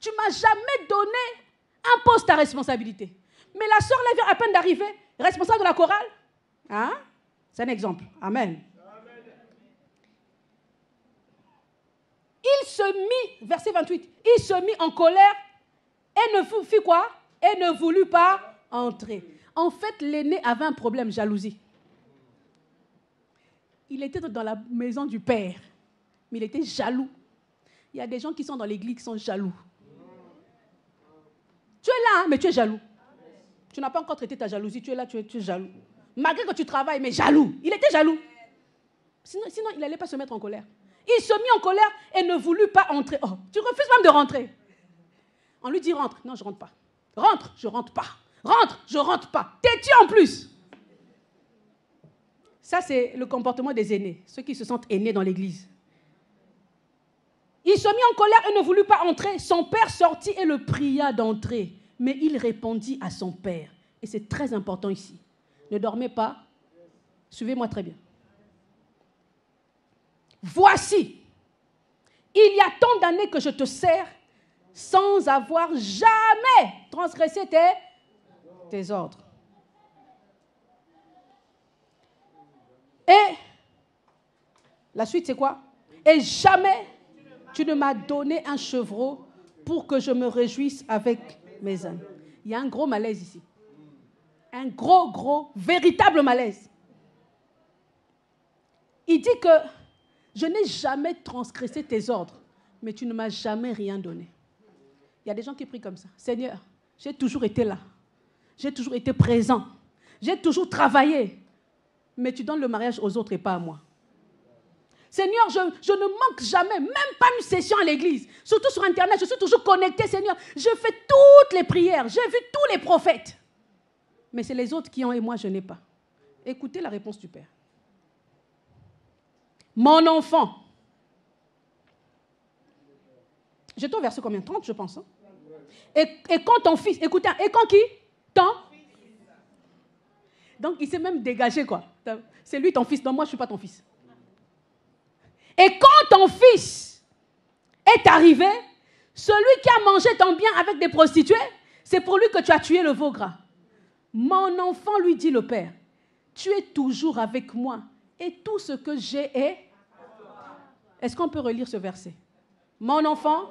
Tu ne m'as jamais donné un poste à responsabilité. Mais la sœur là vient à peine d'arriver, responsable de la chorale. Hein? C'est un exemple. Amen. Il se mit, verset 28, il se mit en colère et ne fit quoi? Et ne voulut pas entrer. En fait, l'aîné avait un problème, jalousie. Il était dans la maison du père, mais il était jaloux. Il y a des gens qui sont dans l'église qui sont jaloux. Tu es là, mais tu es jaloux. Tu n'as pas encore traité ta jalousie, tu es là, tu es jaloux. Malgré que tu travailles, mais jaloux. Il était jaloux. Sinon il n'allait pas se mettre en colère. Il se mit en colère et ne voulut pas entrer. Oh, tu refuses même de rentrer. On lui dit rentre. Non, je ne rentre pas. Rentre, je ne rentre pas. Rentre, je ne rentre pas. Têtu en plus. Ça, c'est le comportement des aînés, ceux qui se sentent aînés dans l'église. Il se mit en colère et ne voulut pas entrer. Son père sortit et le pria d'entrer. Mais il répondit à son père. Et c'est très important ici. Ne dormez pas. Suivez-moi très bien. Voici, il y a tant d'années que je te sers sans avoir jamais transgressé tes ordres. Et la suite, c'est quoi? Et jamais tu ne m'as donné un chevreau pour que je me réjouisse avec mes amis. Il y a un gros malaise ici. Un gros, véritable malaise. Il dit que je n'ai jamais transgressé tes ordres, mais tu ne m'as jamais rien donné. Il y a des gens qui prient comme ça. Seigneur, j'ai toujours été là. J'ai toujours été présent. J'ai toujours travaillé. Mais tu donnes le mariage aux autres et pas à moi. Seigneur, je ne manque jamais, même pas une session à l'église. Surtout sur Internet, je suis toujours connecté, Seigneur. Je fais toutes les prières. J'ai vu tous les prophètes. Mais c'est les autres qui ont et moi, je n'ai pas. Écoutez la réponse du Père. Mon enfant. J'étais au verset combien? 30, je pense. Hein? Et quand ton fils... Écoutez, et quand qui? Ton? Donc, il s'est même dégagé, quoi. C'est lui ton fils. Non, moi, je ne suis pas ton fils. Et quand ton fils est arrivé, celui qui a mangé ton bien avec des prostituées, c'est pour lui que tu as tué le veau gras. Mon enfant, lui dit le Père, tu es toujours avec moi et tout ce que j'ai est... Est-ce qu'on peut relire ce verset? Mon enfant,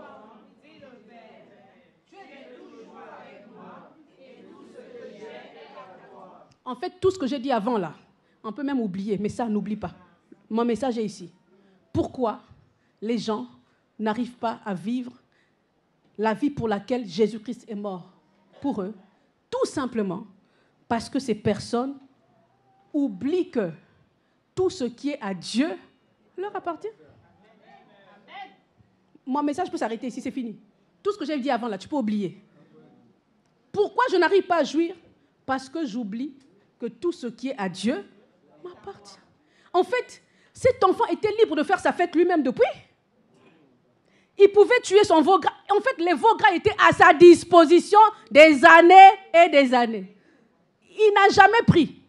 en fait, tout ce que j'ai dit avant là, on peut même oublier, mais ça, n'oublie pas. Mon message est ici. Pourquoi les gens n'arrivent pas à vivre la vie pour laquelle Jésus-Christ est mort pour eux? Tout simplement parce que ces personnes oublient que tout ce qui est à Dieu leur appartient. Mon message peut s'arrêter ici, c'est fini. Tout ce que j'ai dit avant là, tu peux oublier. Pourquoi je n'arrive pas à jouir? Parce que j'oublie que tout ce qui est à Dieu m'appartient. En fait, cet enfant était libre de faire sa fête lui-même depuis. Il pouvait tuer son veau gras. En fait, les veaux gras étaient à sa disposition des années et des années. Il n'a jamais pris.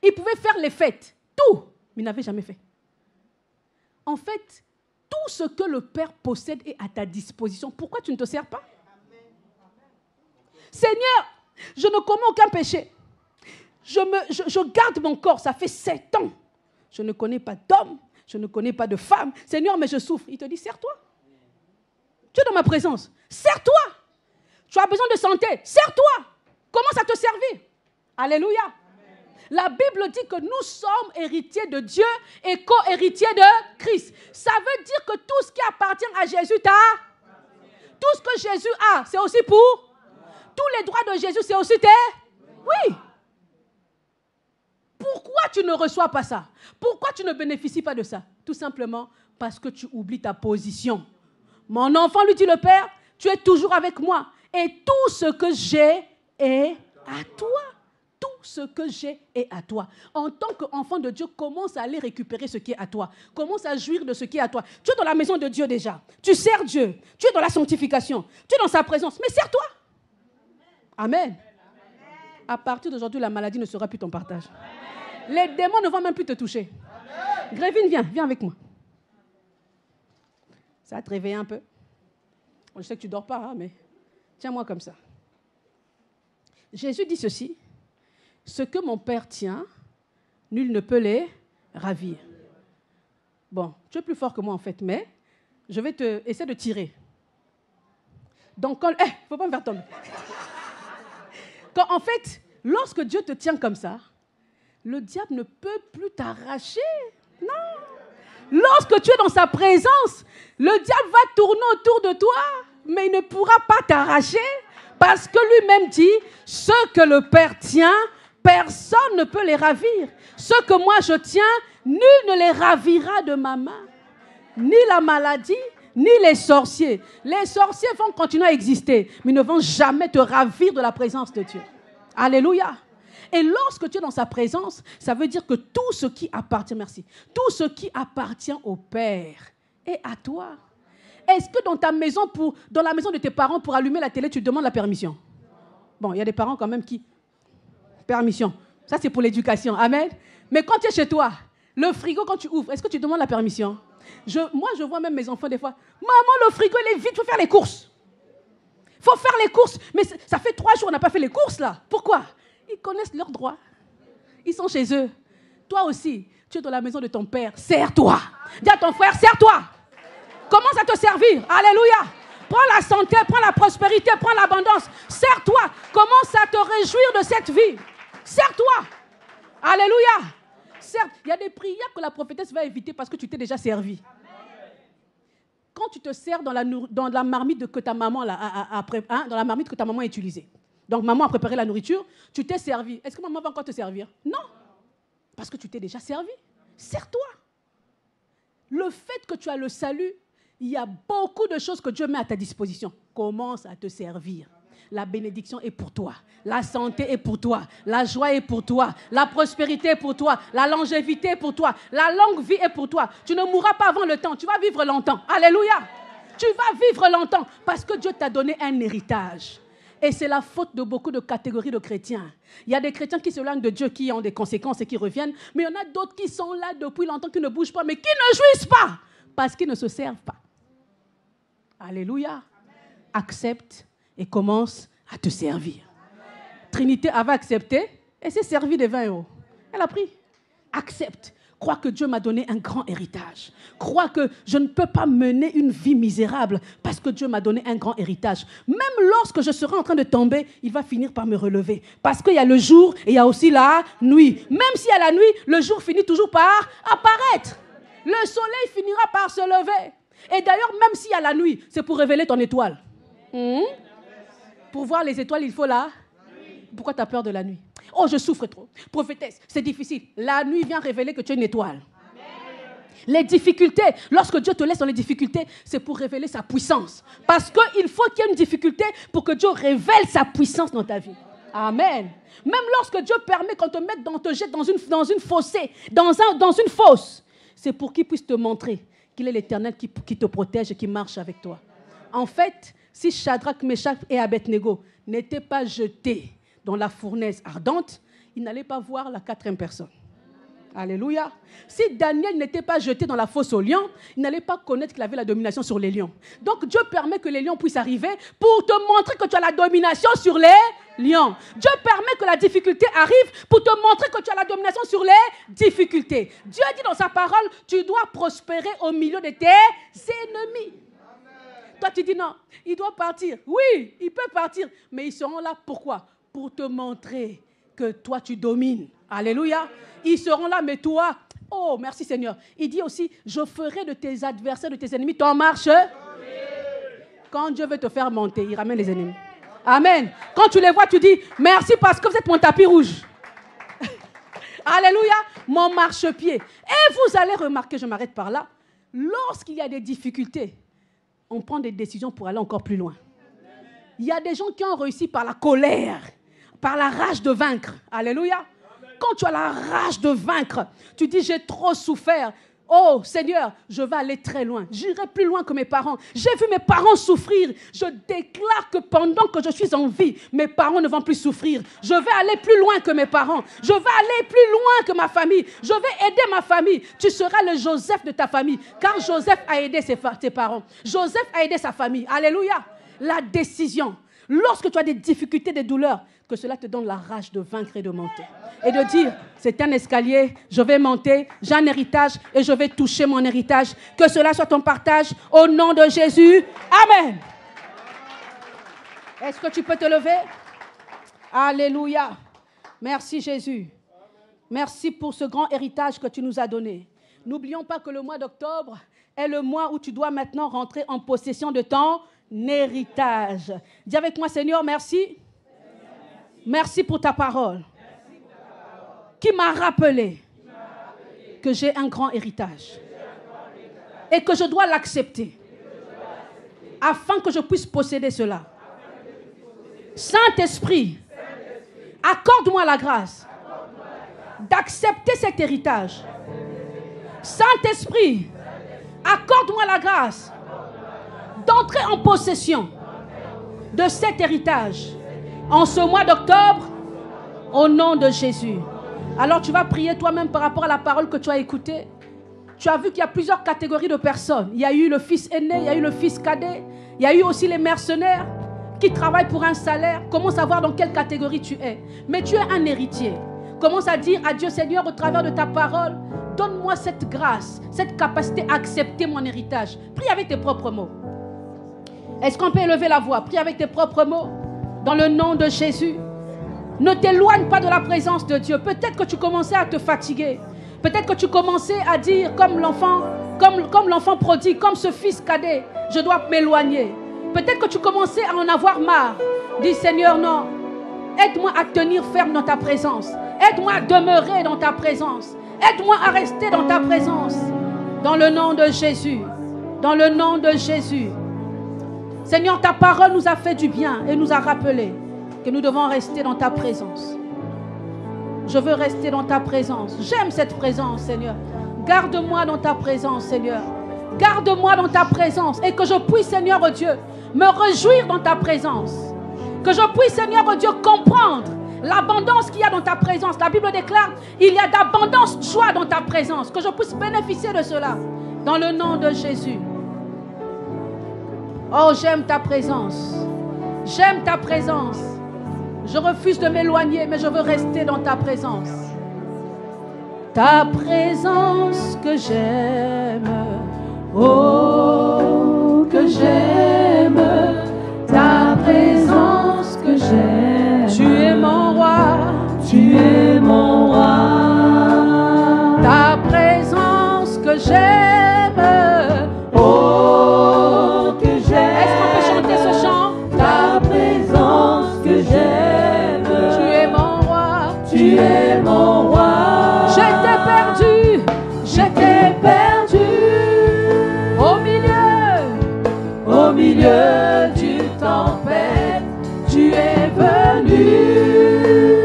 Il pouvait faire les fêtes, tout, mais il n'avait jamais fait. En fait, tout ce que le Père possède est à ta disposition. Pourquoi tu ne te sers pas? Seigneur, je ne commets aucun péché. Je garde mon corps, ça fait 7 ans. Je ne connais pas d'homme, je ne connais pas de femme. Seigneur, mais je souffre. Il te dit, sers-toi. Tu es dans ma présence. Sers-toi. Tu as besoin de santé. Sers-toi. Commence à te servir. Alléluia. Amen. La Bible dit que nous sommes héritiers de Dieu et co-héritiers de Christ. Ça veut dire que tout ce qui appartient à Jésus t'a. Tout ce que Jésus a, c'est aussi pour. Tous les droits de Jésus, c'est aussi tes. Oui. Pourquoi tu ne reçois pas ça? Pourquoi tu ne bénéficies pas de ça? Tout simplement parce que tu oublies ta position. Mon enfant, lui dit le Père, tu es toujours avec moi. Et tout ce que j'ai est à toi. Tout ce que j'ai est à toi. En tant qu'enfant de Dieu, commence à aller récupérer ce qui est à toi. Commence à jouir de ce qui est à toi. Tu es dans la maison de Dieu déjà. Tu sers Dieu. Tu es dans la sanctification. Tu es dans sa présence. Mais sers-toi. Amen. À partir d'aujourd'hui, la maladie ne sera plus ton partage. Les démons ne vont même plus te toucher. Grévine, viens avec moi. Ça va te réveiller un peu. Je sais que tu ne dors pas, hein, mais tiens-moi comme ça. Jésus dit ceci, ce que mon Père tient, nul ne peut les ravir. Bon, tu es plus fort que moi en fait, mais je vais essayer de tirer. Donc, il ne faut pas me faire tomber. En fait, lorsque Dieu te tient comme ça, le diable ne peut plus t'arracher. Non. Lorsque tu es dans sa présence, le diable va tourner autour de toi, mais il ne pourra pas t'arracher parce que lui-même dit, ce que le Père tient, personne ne peut les ravir. Ce que moi je tiens, nul ne les ravira de ma main. Ni la maladie, ni les sorciers. Les sorciers vont continuer à exister, mais ne vont jamais te ravir de la présence de Dieu. Alléluia. Et lorsque tu es dans sa présence, ça veut dire que tout ce qui appartient, tout ce qui appartient au Père est à toi. Est-ce que dans ta maison, dans la maison de tes parents, pour allumer la télé, tu demandes la permission? Bon, il y a des parents quand même qui... Permission. Ça, c'est pour l'éducation. Amen. Mais quand tu es chez toi, le frigo, quand tu ouvres, est-ce que tu demandes la permission? Moi, je vois même mes enfants des fois. Maman, le frigo, il est vide, il faut faire les courses. Il faut faire les courses. Mais ça fait 3 jours, on n'a pas fait les courses, là. Pourquoi? Ils connaissent leurs droits. Ils sont chez eux. Toi aussi, tu es dans la maison de ton père. Sers-toi. Dis à ton frère, sers-toi. Commence à te servir. Alléluia. Prends la santé, prends la prospérité, prends l'abondance. Sers-toi. Commence à te réjouir de cette vie. Sers-toi. Alléluia. Certes, il y a des prières que la prophétesse va éviter parce que tu t'es déjà servi. Quand tu te sers dans la marmite que ta maman dans la marmite que ta maman a utilisée. Donc maman a préparé la nourriture, tu t'es servi. Est-ce que maman va encore te servir? Non. Parce que tu t'es déjà servi. Sers-toi. Le fait que tu as le salut, il y a beaucoup de choses que Dieu met à ta disposition. Commence à te servir. La bénédiction est pour toi. La santé est pour toi. La joie est pour toi. La prospérité est pour toi. La longévité est pour toi. La longue vie est pour toi. Tu ne mourras pas avant le temps. Tu vas vivre longtemps. Alléluia. Tu vas vivre longtemps parce que Dieu t'a donné un héritage. Et c'est la faute de beaucoup de catégories de chrétiens. Il y a des chrétiens qui s'éloignent de Dieu, qui ont des conséquences et qui reviennent. Mais il y en a d'autres qui sont là depuis longtemps, qui ne bougent pas, mais qui ne jouissent pas parce qu'ils ne se servent pas. Alléluia. Amen. Accepte et commence à te servir. Amen. Trinité avait accepté et s'est servi des 20 €. Elle a pris. Accepte. Crois que Dieu m'a donné un grand héritage. Crois que je ne peux pas mener une vie misérable parce que Dieu m'a donné un grand héritage. Même lorsque je serai en train de tomber, il va finir par me relever. Parce qu'il y a le jour et il y a aussi la nuit. Même s'il y a la nuit, le jour finit toujours par apparaître. Le soleil finira par se lever. Et d'ailleurs, même s'il y a la nuit, c'est pour révéler ton étoile. Pour voir les étoiles, il faut la... Pourquoi tu as peur de la nuit? Oh, je souffre trop. Prophétesse, c'est difficile. La nuit vient révéler que tu es une étoile. Amen. Les difficultés, lorsque Dieu te laisse dans les difficultés, c'est pour révéler sa puissance. Parce qu'il faut qu'il y ait une difficulté pour que Dieu révèle sa puissance dans ta vie. Amen. Même lorsque Dieu permet qu'on te mette, te jette dans une fossée, dans une fosse, c'est pour qu'il puisse te montrer qu'il est l'Éternel qui te protège et qui marche avec toi. En fait, si Shadrach, Meshach et Abednego n'étaient pas jetés dans la fournaise ardente, il n'allait pas voir la 4e personne. Alléluia. Si Daniel n'était pas jeté dans la fosse aux lions, il n'allait pas connaître qu'il avait la domination sur les lions. Donc Dieu permet que les lions puissent arriver pour te montrer que tu as la domination sur les lions. Dieu permet que la difficulté arrive pour te montrer que tu as la domination sur les difficultés. Dieu dit dans sa parole, tu dois prospérer au milieu de tes ennemis. Toi tu dis non, il doit partir. Oui, il peut partir, mais ils seront là pourquoi? Pour te montrer que toi tu domines. Alléluia. Ils seront là, mais toi, oh merci Seigneur. Il dit aussi, je ferai de tes adversaires, de tes ennemis, ton marche. Quand Dieu veut te faire monter, il ramène les ennemis. Amen. Quand tu les vois, tu dis, merci parce que vous êtes mon tapis rouge. Alléluia, mon marchepied. Et vous allez remarquer, je m'arrête par là, lorsqu'il y a des difficultés, on prend des décisions pour aller encore plus loin. Il y a des gens qui ont réussi par la colère, par la rage de vaincre. Alléluia. Quand tu as la rage de vaincre, tu dis j'ai trop souffert. Oh Seigneur, je vais aller très loin. J'irai plus loin que mes parents. J'ai vu mes parents souffrir. Je déclare que pendant que je suis en vie, mes parents ne vont plus souffrir. Je vais aller plus loin que mes parents. Je vais aller plus loin que ma famille. Je vais aider ma famille. Tu seras le Joseph de ta famille. Car Joseph a aidé ses parents. Joseph a aidé sa famille. Alléluia. La décision. Lorsque tu as des difficultés, des douleurs, que cela te donne la rage de vaincre et de monter. Et de dire, c'est un escalier, je vais monter, j'ai un héritage et je vais toucher mon héritage. Que cela soit ton partage au nom de Jésus. Amen. Est-ce que tu peux te lever? Alléluia. Merci Jésus. Merci pour ce grand héritage que tu nous as donné. N'oublions pas que le mois d'octobre est le mois où tu dois maintenant rentrer en possession de ton héritage. Dis avec moi, Seigneur, merci. Merci pour ta parole qui m'a rappelé que j'ai un grand héritage et que je dois l'accepter afin que je puisse posséder cela. Saint-Esprit, accorde-moi la grâce d'accepter cet héritage. Saint-Esprit, accorde-moi la grâce d'entrer en possession de cet héritage en ce mois d'octobre, au nom de Jésus. Alors tu vas prier toi-même par rapport à la parole que tu as écoutée. Tu as vu qu'il y a plusieurs catégories de personnes. Il y a eu le fils aîné, il y a eu le fils cadet, il y a eu aussi les mercenaires qui travaillent pour un salaire. Commence à voir dans quelle catégorie tu es. Mais tu es un héritier. Commence à dire à Dieu, Seigneur, au travers de ta parole, donne-moi cette grâce, cette capacité à accepter mon héritage. Prie avec tes propres mots. Est-ce qu'on peut élever la voix? Prie avec tes propres mots. Dans le nom de Jésus. Ne t'éloigne pas de la présence de Dieu. Peut-être que tu commençais à te fatiguer. Peut-être que tu commençais à dire comme l'enfant prodigue, comme ce fils cadet, je dois m'éloigner. Peut-être que tu commençais à en avoir marre. Dis Seigneur, non. Aide-moi à tenir ferme dans ta présence. Aide-moi à demeurer dans ta présence. Aide-moi à rester dans ta présence. Dans le nom de Jésus. Dans le nom de Jésus. Seigneur, ta parole nous a fait du bien et nous a rappelé que nous devons rester dans ta présence. Je veux rester dans ta présence. J'aime cette présence, Seigneur. Garde-moi dans ta présence, Seigneur. Garde-moi dans ta présence et que je puisse, Seigneur Dieu, me réjouir dans ta présence. Que je puisse, Seigneur Dieu, comprendre l'abondance qu'il y a dans ta présence. La Bible déclare, il y a d'abondance de joie dans ta présence. Que je puisse bénéficier de cela. Dans le nom de Jésus. Oh, j'aime ta présence. J'aime ta présence. Je refuse de m'éloigner, mais je veux rester dans ta présence. Ta présence que j'aime. Oh, que j'aime. Ta présence que j'aime. Tu es mon roi. Tu es mon roi. Ta présence que j'aime. Oh, que j'aime. Est-ce qu'on peut chanter ce chant? Ta présence que j'aime. Tu es mon roi. Tu es mon roi. J'étais perdu. J'étais perdu. Au milieu d'une tempête, tu es venu.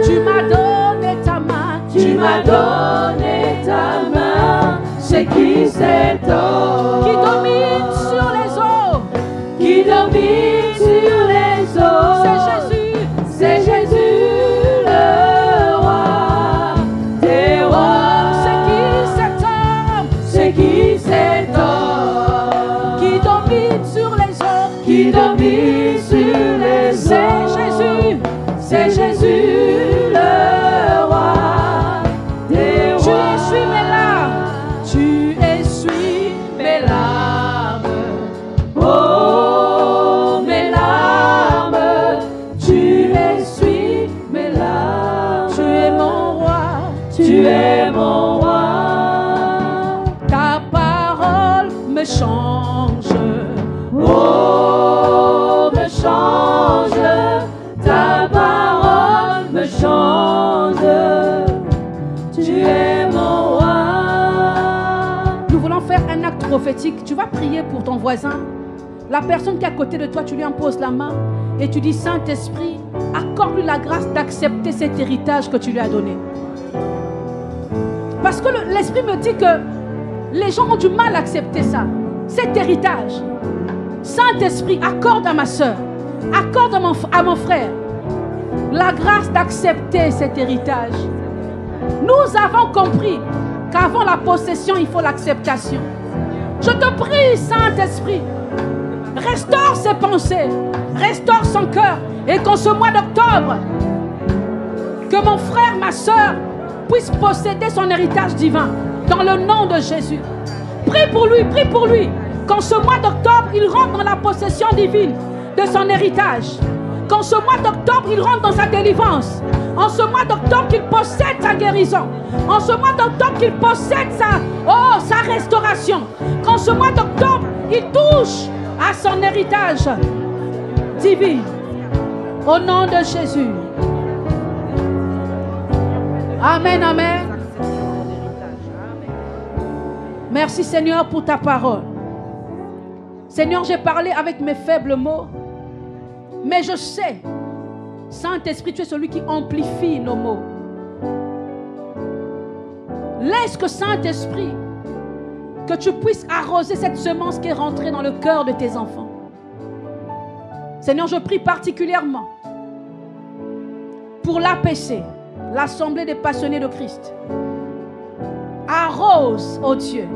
Tu m'as donné ta main. Tu m'as donné ta main. C'est qui cet homme qui domine sur les eaux? Qui domine sur les eaux? C'est Jésus. C'est Jésus le roi des rois. C'est qui cet homme? C'est qui cet homme qui domine sur les eaux? Qui domine sur les eaux? C'est Jésus. C'est Jésus le roi des rois. Tu essuies mes larmes. Tu essuies mes larmes. Oh, mes larmes. Tu essuies mes larmes. Tu es mon roi. Tu es mon roi. Ta parole me change. Oh, me change. Ta parole me change. Tu es mon roi. Nous voulons faire un acte prophétique. Tu vas prier pour ton voisin. La personne qui est à côté de toi, tu lui imposes la main et tu dis, Saint-Esprit, accorde-lui la grâce d'accepter cet héritage que tu lui as donné. Parce que l'Esprit me dit que les gens ont du mal à accepter ça, cet héritage. Saint-Esprit, accorde à ma soeur, accorde à mon frère la grâce d'accepter cet héritage. Nous avons compris qu'avant la possession, il faut l'acceptation. Je te prie, Saint-Esprit, restaure ses pensées, restaure son cœur, et qu'en ce mois d'octobre, que mon frère, ma soeur, puisse posséder son héritage divin, dans le nom de Jésus. Prie pour lui, qu'en ce mois d'octobre, il rentre dans la possession divine de son héritage. Qu'en ce mois d'octobre, il rentre dans sa délivrance. En ce mois d'octobre, qu'il possède sa guérison. En ce mois d'octobre, qu'il possède sa restauration. Qu'en ce mois d'octobre, il touche à son héritage divin. Au nom de Jésus. Amen, amen. Merci Seigneur pour ta parole. Seigneur, j'ai parlé avec mes faibles mots, mais je sais, Saint-Esprit, tu es celui qui amplifie nos mots. Laisse que Saint-Esprit, que tu puisses arroser cette semence qui est rentrée dans le cœur de tes enfants. Seigneur, je prie particulièrement pour l'APC, l'Assemblée des passionnés de Christ. Arrose, oh Dieu,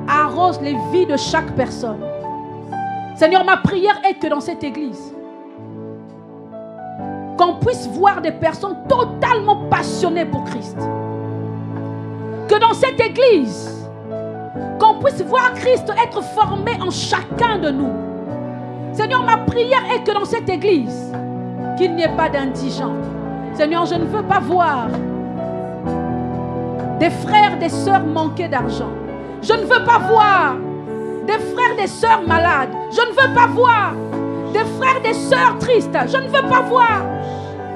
arrose les vies de chaque personne. Seigneur, ma prière est que dans cette église, qu'on puisse voir des personnes totalement passionnées pour Christ. Que dans cette église, qu'on puisse voir Christ être formé en chacun de nous. Seigneur, ma prière est que dans cette église, qu'il n'y ait pas d'indigents. Seigneur, je ne veux pas voir des frères, des sœurs manquer d'argent. Je ne veux pas voir des frères, des sœurs malades. Je ne veux pas voir des frères, des sœurs tristes. Je ne veux pas voir.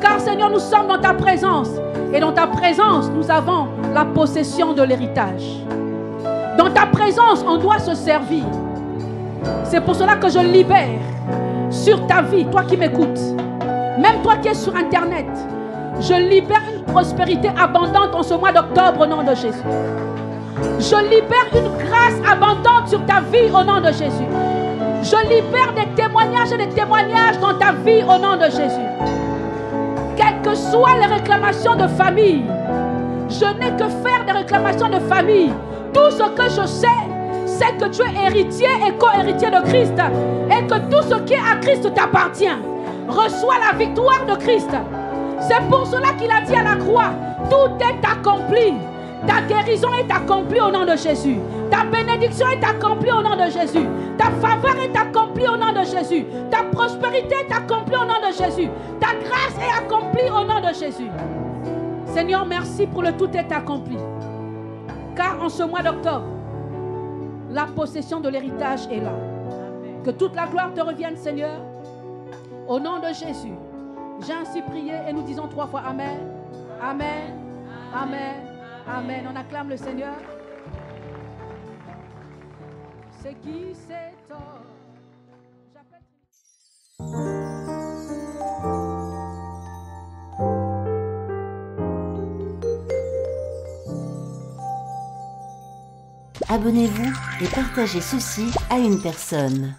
Car Seigneur, nous sommes dans ta présence. Et dans ta présence, nous avons la possession de l'héritage. Dans ta présence, on doit se servir. C'est pour cela que je libère sur ta vie, toi qui m'écoutes, même toi qui es sur Internet, je libère une prospérité abondante en ce mois d'octobre au nom de Jésus. Je libère une grâce abondante sur ta vie au nom de Jésus. Je libère des témoignages et des témoignages dans ta vie au nom de Jésus. Quelles que soient les réclamations de famille, je n'ai que faire des réclamations de famille. Tout ce que je sais, c'est que tu es héritier et co-héritier de Christ et que tout ce qui est à Christ t'appartient. Reçois la victoire de Christ. C'est pour cela qu'il a dit à la croix, tout est accompli. Ta guérison est accomplie au nom de Jésus. Ta bénédiction est accomplie au nom de Jésus. Ta faveur est accomplie au nom de Jésus. Ta prospérité est accomplie au nom de Jésus. Ta grâce est accomplie au nom de Jésus. Seigneur, merci pour le tout est accompli. Car en ce mois d'octobre, la possession de l'héritage est là. Que toute la gloire te revienne, Seigneur. Au nom de Jésus, j'ai ainsi prié et nous disons 3 fois Amen. Amen. Amen. Amen. On acclame le Seigneur. C'est qui cet homme? Abonnez-vous et partagez ceci à une personne.